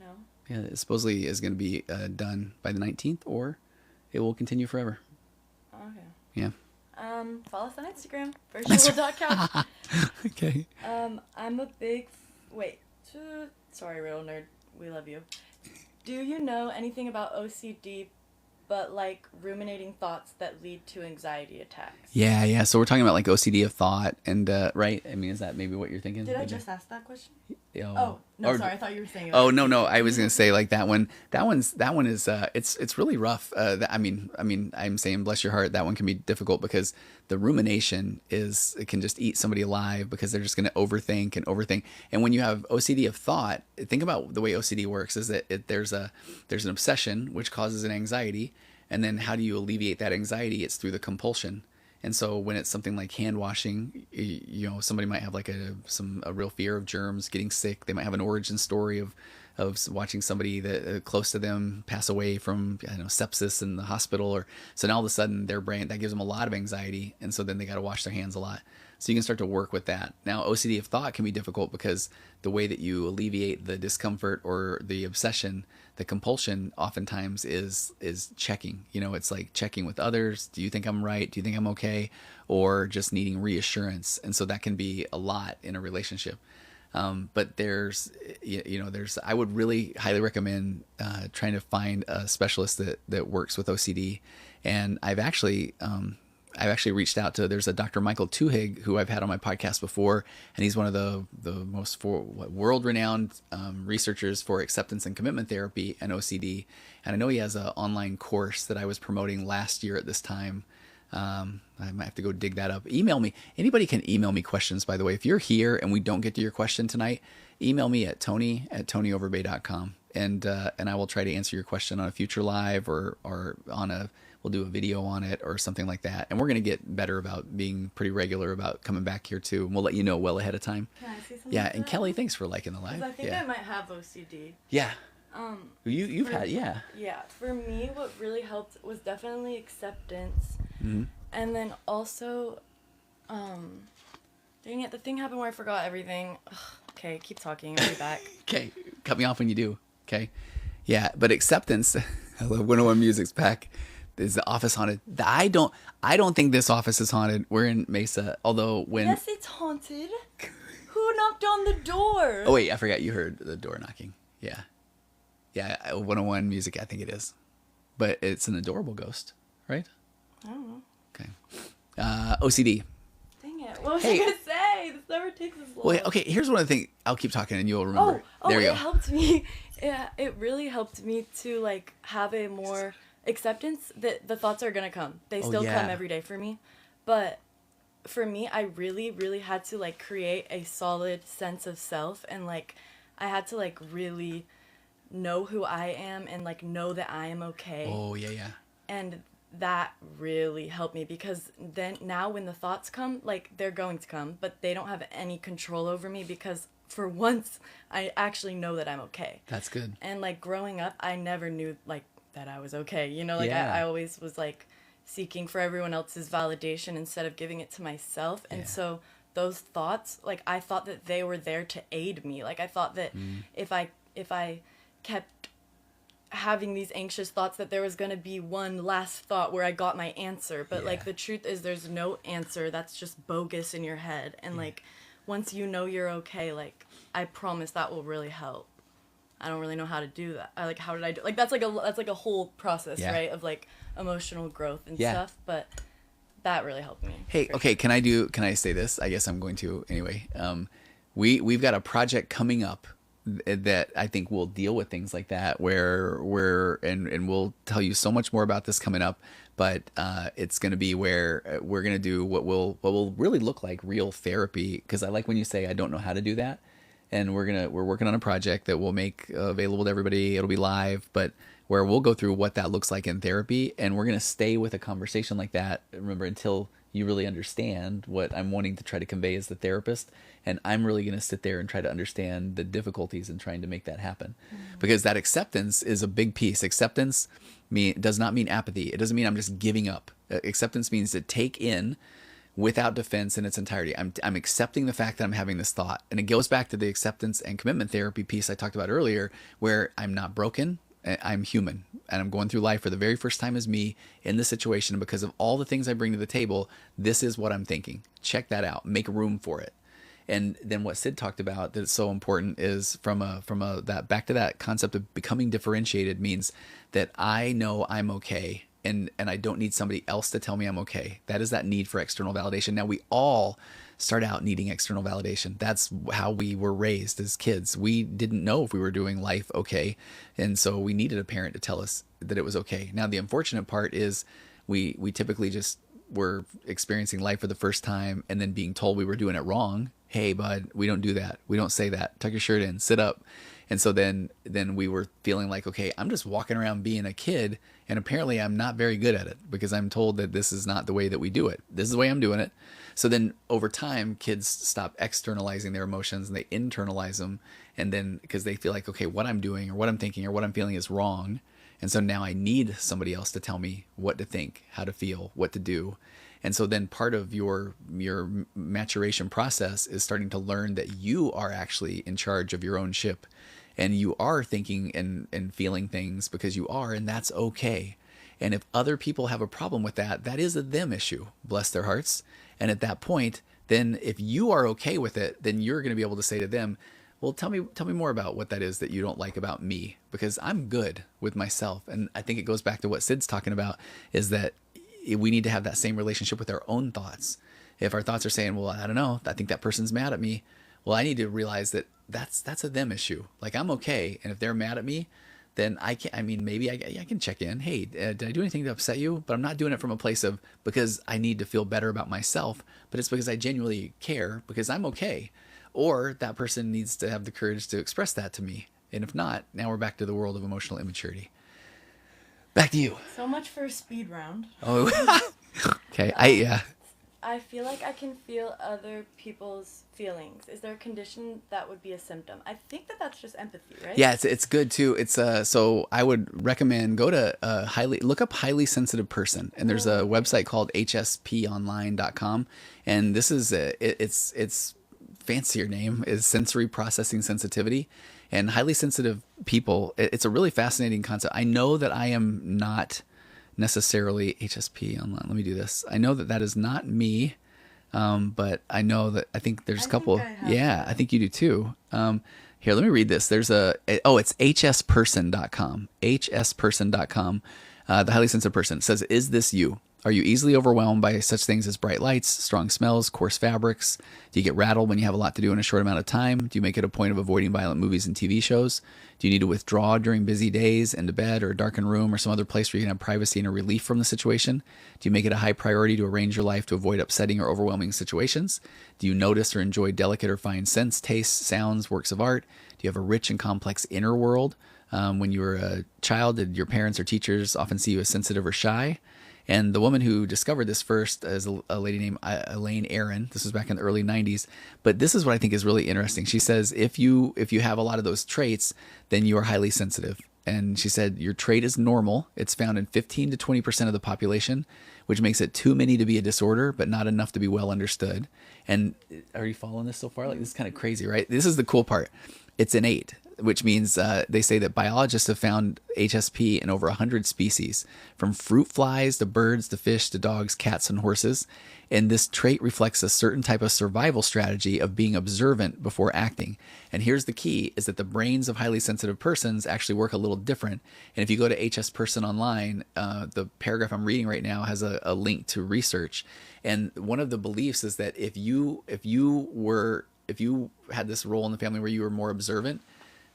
No. Yeah, it supposedly is going to be done by the 19th, or it will continue forever. Okay. Yeah. Follow us on Instagram. Virtual.couch. Okay. I'm a big... Sorry, real nerd. We love you. Do you know anything about OCD, but like ruminating thoughts that lead to anxiety attacks? Yeah. So we're talking about like OCD of thought, and right? I mean, is that maybe what you're thinking? Did I just ask that question? Oh, no, sorry. I thought you were saying. Oh, no. I was gonna say like that one. That one is it's really rough. I mean, I'm saying bless your heart. That one can be difficult because the rumination it can just eat somebody alive, because they're just gonna overthink. And when you have OCD of thought, think about the way OCD works. Is that there's an obsession which causes an anxiety, and then how do you alleviate that anxiety? It's through the compulsion. And so when it's something like hand washing, somebody might have like a real fear of germs, getting sick. They might have an origin story of watching somebody that close to them pass away from sepsis in the hospital, so now all of a sudden their brain, that gives them a lot of anxiety, and so then they got to wash their hands a lot. So you can start to work with that. Now OCD of thought can be difficult because the way that you alleviate the discomfort or the obsession, the compulsion oftentimes is checking. It's like checking with others. Do you think I'm right? Do you think I'm okay? Or just needing reassurance. And so that can be a lot in a relationship. But I would really highly recommend trying to find a specialist that works with OCD. And I've actually reached out to, there's a Dr. Michael Tuhig who I've had on my podcast before, and he's one of the most world-renowned researchers for acceptance and commitment therapy and OCD. And I know he has an online course that I was promoting last year at this time. I might have to go dig that up. Email me. Anybody can email me questions, by the way. If you're here and we don't get to your question tonight, email me at tony@tonyoverbay.com, and I will try to answer your question on a future live or we'll do a video on it or something like that. And we're going to get better about being pretty regular about coming back here too. And we'll let you know well ahead of time. Can I say something? Yeah. And Kelly, thanks for liking the live. Because I think yeah. I might have OCD. Yeah. You've had, yeah. Yeah. For me, what really helped was definitely acceptance. Mm-hmm. And then also, Dang it, the thing happened where I forgot everything. Ugh, okay, keep talking. I'll be back. Okay, cut me off when you do. Okay, yeah, but acceptance. I love 101 Music's back. Is the office haunted? I don't think this office is haunted. We're in Mesa, although when. Yes, it's haunted. Who knocked on the door? Oh wait, I forgot you heard the door knocking. Yeah, 101 Music. I think it is, but it's an adorable ghost, right? I don't know. Okay. OCD. Dang it. What was Hey. I going to say? This never takes us long. Well, okay, here's one of the things. I'll keep talking and you'll remember. There you it go. helped me. Yeah, it really helped me to like have a more acceptance that the thoughts are going to come. They still yeah. come every day for me. But for me, I really, really had to like create a solid sense of self, and like I had to like really know who I am and like know that I am okay. Oh, yeah. And that really helped me, because then now when the thoughts come, like they're going to come, but they don't have any control over me, because for once I actually know that I'm okay. That's good. And like growing up, I never knew like that I was okay. You know, like Yeah. I always was like seeking for everyone else's validation instead of giving it to myself. And Yeah. so those thoughts, like I thought that they were there to aid me. Like I thought that if I kept having these anxious thoughts, that there was going to be one last thought where I got my answer. But like the truth is there's no answer. That's just bogus in your head. And like once you know you're okay, like I promise that will really help. I don't really know how to do that. How did I do? Like that's like a whole process, right? Of like emotional growth and stuff. But that really helped me. Hey, okay, can I say this? I guess I'm going to anyway. We've got a project coming up that I think will deal with things like that, where and we'll tell you so much more about this coming up, but it's going to be where we're going to do what will really look like real therapy, because I like when you say I don't know how to do that. And we're working on a project that we'll make available to everybody. It'll be live, but where we'll go through what that looks like in therapy, and we're going to stay with a conversation like that, remember, until you really understand what I'm wanting to try to convey as the therapist. And I'm really going to sit there and try to understand the difficulties in trying to make that happen. Because that acceptance is a big piece. Acceptance does not mean apathy. It doesn't mean I'm just giving up. Acceptance means to take in without defense in its entirety. I'm accepting the fact that I'm having this thought. And it goes back to the acceptance and commitment therapy piece I talked about earlier, where I'm not broken. I'm human, and I'm going through life for the very first time as me in this situation. Because of all the things I bring to the table, this is what I'm thinking. Check that out. Make room for it. And then what Sid talked about that's so important is from that back to that concept of becoming differentiated, means that I know I'm okay. And I don't need somebody else to tell me I'm okay. That is that need for external validation. Now, we all start out needing external validation. That's how we were raised as kids. We didn't know if we were doing life okay. And so we needed a parent to tell us that it was okay. Now, the unfortunate part is we typically just were experiencing life for the first time and then being told we were doing it wrong. Hey, bud, we don't do that. We don't say that. Tuck your shirt in, sit up. And so then we were feeling like, okay, I'm just walking around being a kid, and apparently I'm not very good at it because I'm told that this is not the way that we do it. This is the way I'm doing it. So then over time, kids stop externalizing their emotions and they internalize them. And then because they feel like, okay, what I'm doing or what I'm thinking or what I'm feeling is wrong. And so now I need somebody else to tell me what to think, how to feel, what to do. And so then part of your maturation process is starting to learn that you are actually in charge of your own ship. And you are thinking and feeling things because you are, and that's okay. And if other people have a problem with that, that is a them issue, bless their hearts. And at that point, then if you are okay with it, then you're going to be able to say to them, well, tell me more about what that is that you don't like about me, because I'm good with myself. And I think it goes back to what Sid's talking about, is that we need to have that same relationship with our own thoughts. If our thoughts are saying, well, I don't know, I think that person's mad at me. Well, I need to realize that that's a them issue. Like, I'm okay. And if they're mad at me, then maybe I can check in. Hey, did I do anything to upset you? But I'm not doing it from a place of because I need to feel better about myself, but it's because I genuinely care, because I'm okay. Or that person needs to have the courage to express that to me. And if not, now we're back to the world of emotional immaturity. Back to you. So much for a speed round. Oh, okay. I feel like I can feel other people's feelings. Is there a condition that would be a symptom? I think that that's just empathy, right? Yeah, it's good too. It's so I would recommend look up highly sensitive person, and there's a website called hsponline.com, and this is it's fancier name is sensory processing sensitivity, and highly sensitive people. It's a really fascinating concept. I know that I am not necessarily HSP online. Let me do this. I know that that is not me, but I know that I think there's a couple. Yeah, I think you do too. Here, let me read this. There's it's hsperson.com. hsperson.com. The highly sensitive person says, "Is this you? Are you easily overwhelmed by such things as bright lights, strong smells, coarse fabrics? Do you get rattled when you have a lot to do in a short amount of time? Do you make it a point of avoiding violent movies and TV shows? Do you need to withdraw during busy days into bed or a darkened room or some other place where you can have privacy and a relief from the situation? Do you make it a high priority to arrange your life to avoid upsetting or overwhelming situations? Do you notice or enjoy delicate or fine scents, tastes, sounds, works of art? Do you have a rich and complex inner world? When you were a child, did your parents or teachers often see you as sensitive or shy?" And the woman who discovered this first is a lady named Elaine Aron. This was back in the early 90s. But this is what I think is really interesting. She says, if you have a lot of those traits, then you are highly sensitive. And she said, your trait is normal. It's found in 15 to 20% of the population, which makes it too many to be a disorder, but not enough to be well understood. And are you following this so far? Like, this is kind of crazy, right? This is the cool part. It's innate, which means they say that biologists have found HSP in over 100 species, from fruit flies to birds to fish to dogs, cats, and horses. And this trait reflects a certain type of survival strategy of being observant before acting. And here's the key, is that the brains of highly sensitive persons actually work a little different. And if you go to HS Person Online, the paragraph I'm reading right now has a link to research. And one of the beliefs is that if you had this role in the family where you were more observant,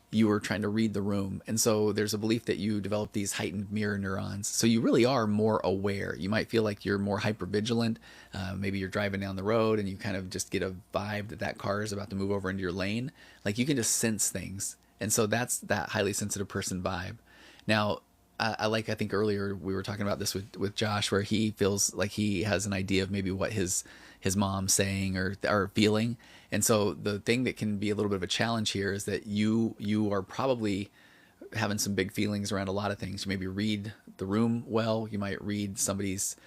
you were trying to read the room. And so there's a belief that you develop these heightened mirror neurons. So you really are more aware. You might feel like you're more hypervigilant. Maybe you're driving down the road and you kind of just get a vibe that that car is about to move over into your lane. Like, you can just sense things. And so that's that highly sensitive person vibe. Now, I think earlier we were talking about this with Josh, where he feels like he has an idea of maybe what his mom's saying or feeling. And so the thing that can be a little bit of a challenge here is that you are probably having some big feelings around a lot of things. You maybe read the room well. You might read somebody's,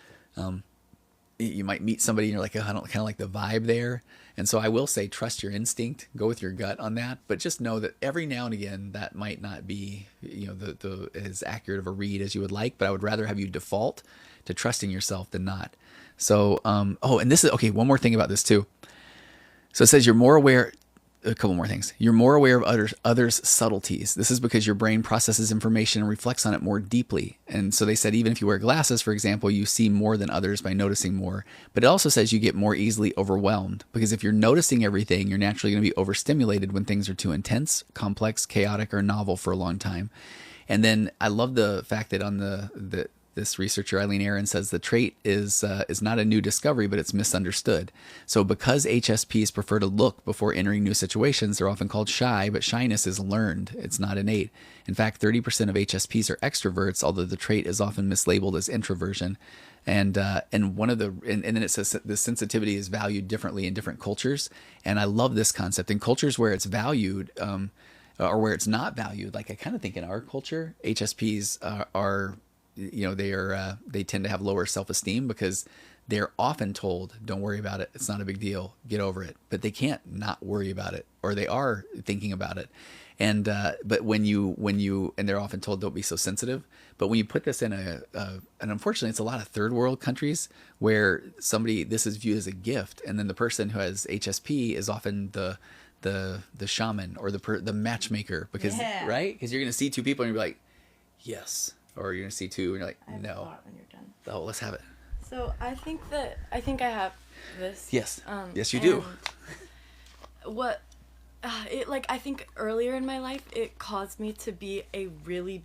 you might meet somebody and you're like, oh, I don't kind of like the vibe there. And so I will say, trust your instinct, go with your gut on that, but just know that every now and again, that might not be, the as accurate of a read as you would like, but I would rather have you default to trusting yourself than not. So, and this is, okay, one more thing about this too. So it says you're more aware, a couple more things. You're more aware of others' subtleties. This is because your brain processes information and reflects on it more deeply. And so they said, even if you wear glasses, for example, you see more than others by noticing more. But it also says you get more easily overwhelmed, because if you're noticing everything, you're naturally going to be overstimulated when things are too intense, complex, chaotic, or novel for a long time. And then I love the fact that on this researcher, Eileen Aron, says the trait is not a new discovery, but it's misunderstood. So because HSPs prefer to look before entering new situations, they're often called shy, but shyness is learned. It's not innate. In fact, 30% of HSPs are extroverts, although the trait is often mislabeled as introversion. And then it says that the sensitivity is valued differently in different cultures. And I love this concept. In cultures where it's valued, or where it's not valued, like I kind of think in our culture, HSPs are they tend to have lower self-esteem because they're often told, don't worry about it. It's not a big deal. Get over it. But they can't not worry about it, or they are thinking about it. And, but when you, and they're often told, don't be so sensitive. But when you put this in and unfortunately it's a lot of third world countries where this is viewed as a gift. And then the person who has HSP is often the shaman or the matchmaker, because, right? Because you're going to see two people and you're like, yes. Or you're going to see two and you're like, no. When you're done. Oh, let's have it. So I think I have this. Yes. Yes, you do. I think earlier in my life, it caused me to be a really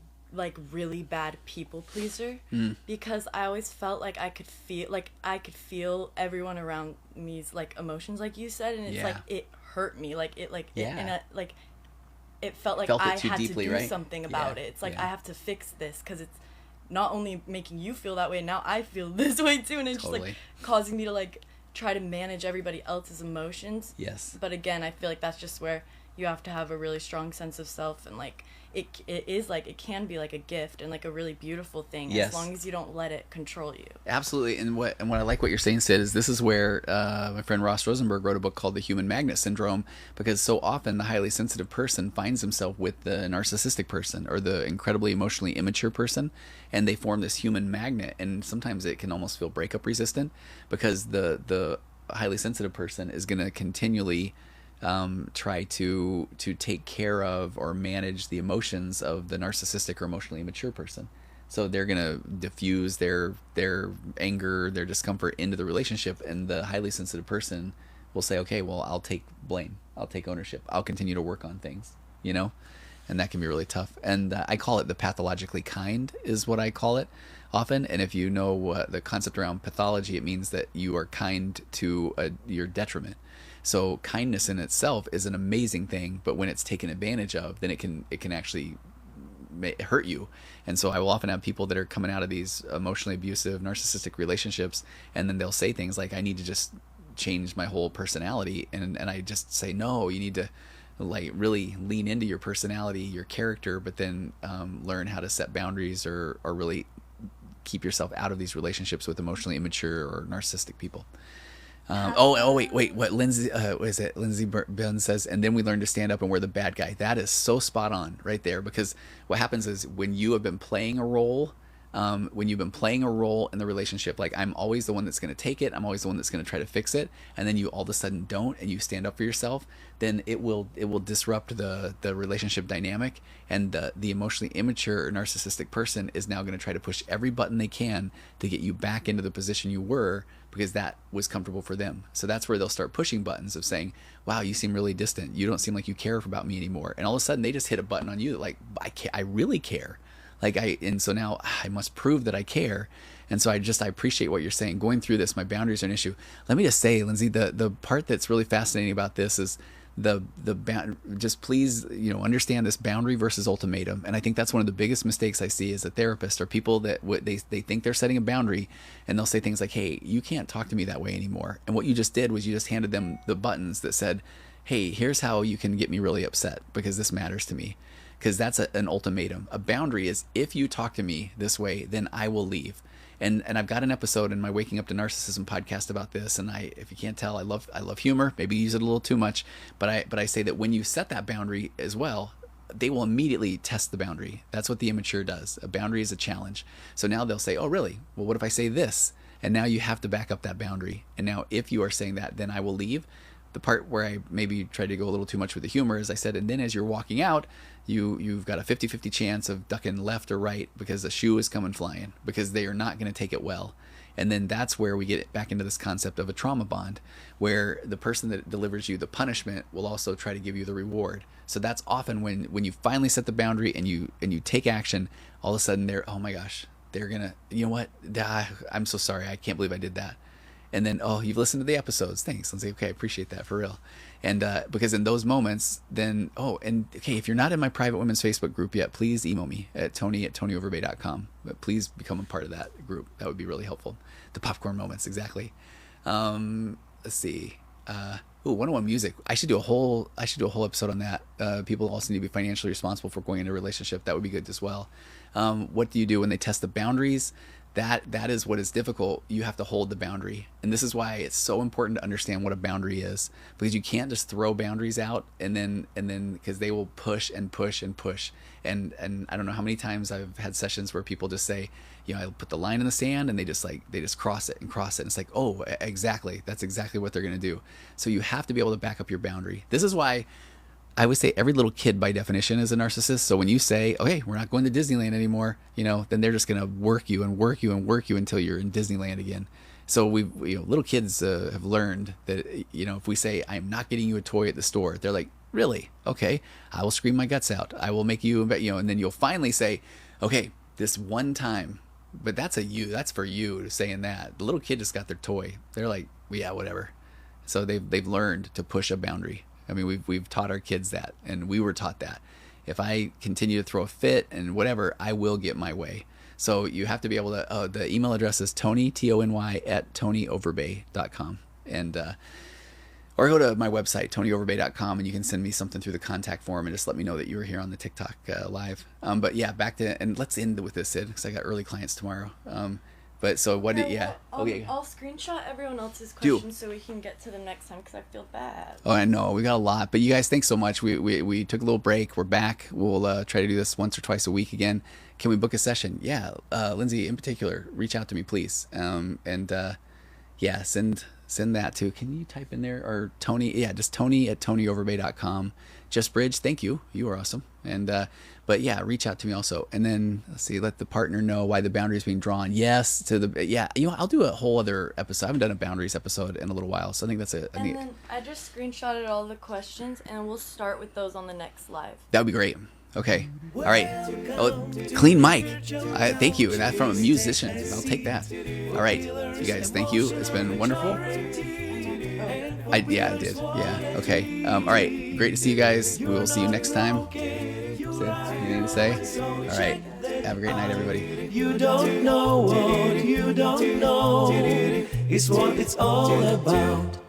bad people pleaser, because I always felt like I could feel everyone around me's like emotions, like you said, and it's like it hurt me, it felt like I had deeply, to do something about it. It's like I have to fix this because it's not only making you feel that way, now I feel this way too, and it's just like causing me to like try to manage everybody else's emotions. Yes. But again, I feel like that's just where you have to have a really strong sense of self, and like it is like, it can be like a gift and like a really beautiful thing, Yes. as long as you don't let it control you. Absolutely. And what I like what you're saying, Sid, is this is where my friend Ross Rosenberg wrote a book called The Human Magnet Syndrome, because so often the highly sensitive person finds himself with the narcissistic person or the incredibly emotionally immature person, and they form this human magnet, and sometimes it can almost feel breakup resistant, because the highly sensitive person is going to continually try to take care of or manage the emotions of the narcissistic or emotionally immature person. So they're going to diffuse their anger, their discomfort into the relationship, and the highly sensitive person will say, okay, well, I'll take blame. I'll take ownership. I'll continue to work on things, you know? And that can be really tough. And I call it the pathologically kind is what I call it often. And if you know the concept around pathology, it means that you are kind to your detriment. So kindness in itself is an amazing thing, but when it's taken advantage of, then it can actually hurt you. And so I will often have people that are coming out of these emotionally abusive, narcissistic relationships, and then they'll say things like, I need to just change my whole personality. And I just say, no, you need to like really lean into your personality, your character, but then learn how to set boundaries or really keep yourself out of these relationships with emotionally immature or narcissistic people. Wait, what Lindsay, what is it? Lindsay Benn says, and then we learn to stand up and we're the bad guy. That is so spot on right there, because what happens is when you have been playing a role, when you've been playing a role in the relationship, like I'm always the one that's going to take it, I'm always the one that's going to try to fix it, and then you all of a sudden don't, and you stand up for yourself, then it will disrupt the relationship dynamic, and the emotionally immature or narcissistic person is now going to try to push every button they can to get you back into the position you were, because that was comfortable for them. So that's where they'll start pushing buttons of saying, wow, you seem really distant, you don't seem like you care about me anymore, and all of a sudden they just hit a button on you that like, I really care. And so now I must prove that I care. And so I appreciate what you're saying. Going through this, my boundaries are an issue. Let me just say, Lindsay, the part that's really fascinating about this is just please, understand this boundary versus ultimatum. And I think that's one of the biggest mistakes I see as a therapist, are people that they think they're setting a boundary, and they'll say things like, hey, you can't talk to me that way anymore. And what you just did was you just handed them the buttons that said, hey, here's how you can get me really upset because this matters to me. Because that's an ultimatum. A boundary is, if you talk to me this way, then I will leave. And I've got an episode in my Waking Up to Narcissism podcast about this. And if you can't tell, I love humor. Maybe use it a little too much, but I say that when you set that boundary as well, they will immediately test the boundary. That's what the immature does. A boundary is a challenge. So now they'll say, oh, really? Well, what if I say this? And now you have to back up that boundary. And now if you are saying that, then I will leave. The part where I maybe tried to go a little too much with the humor is I said, and then as you're walking out, you've got a 50-50 chance of ducking left or right because a shoe is coming flying, because they are not going to take it well. And then that's where we get back into this concept of a trauma bond, where the person that delivers you the punishment will also try to give you the reward. So that's often when you finally set the boundary and you take action, all of a sudden oh my gosh, they're gonna, you know what, I'm so sorry, I can't believe I did that. And then, oh, you've listened to the episodes. Thanks. Let's say, okay, I appreciate that for real. And because in those moments, then, if you're not in my private women's Facebook group yet, please email me at tony@tonyoverbay.com. But please become a part of that group. That would be really helpful. The popcorn moments, exactly. Let's see. 101 music. I should do a whole episode on that. People also need to be financially responsible for going into a relationship. That would be good as well. What do you do when they test the boundaries? That is what is difficult. You have to hold the boundary. And this is why it's so important to understand what a boundary is, because you can't just throw boundaries out and then because they will push and push and push. And I don't know how many times I've had sessions where people just say, I put the line in the sand, and they just cross it and cross it. And it's like, oh, exactly. That's exactly what they're going to do. So you have to be able to back up your boundary. This is why I would say every little kid by definition is a narcissist. So when you say, okay, we're not going to Disneyland anymore, then they're just going to work you and work you and work you until you're in Disneyland again. So little kids have learned that, if we say, I'm not getting you a toy at the store, they're like, really? Okay, I will scream my guts out. I will make you, and then you'll finally say, okay, this one time, but that's for you saying that. The little kid just got their toy. They're like, well, yeah, whatever. So they've learned to push a boundary. I mean, we've taught our kids that, and we were taught that. If I continue to throw a fit and whatever, I will get my way. So you have to be able to, the email address is Tony, Tony, @tonyoverbay.com. And or go to my website, tonyoverbay.com, and you can send me something through the contact form and just let me know that you were here on the TikTok live. But yeah, back to, and let's end with this, Sid, because I got early clients tomorrow. But so what did, yeah. Okay. I'll screenshot everyone else's questions so we can get to them next time, because I feel bad. Oh, I know. We got a lot. But you guys, thanks so much. We took a little break. We're back. We'll try to do this once or twice a week again. Can we book a session? Yeah. Lindsay, in particular, reach out to me, please. Yeah, send that to, can you type in there, or Tony, yeah, just Tony at tonyoverbay.com. Just Bridge, thank you. You are awesome. And, but yeah, reach out to me also. And then let's see, let the partner know why the boundary is being drawn. Yes, to the, yeah, you know, I'll do a whole other episode. I haven't done a boundaries episode in a little while. So I think that's it. And then I just screenshotted all the questions, and we'll start with those on the next live. That would be great. Okay. All right. Oh, clean mic. Thank you. And that's from a musician. I'll take that. All right. You guys, thank you. It's been wonderful. Yeah, I did. Yeah. Okay. All right. Great to see you guys. We will see you next time. Sid, anything to say? All right. Have a great night, everybody. You don't know what you don't know is what it's all about.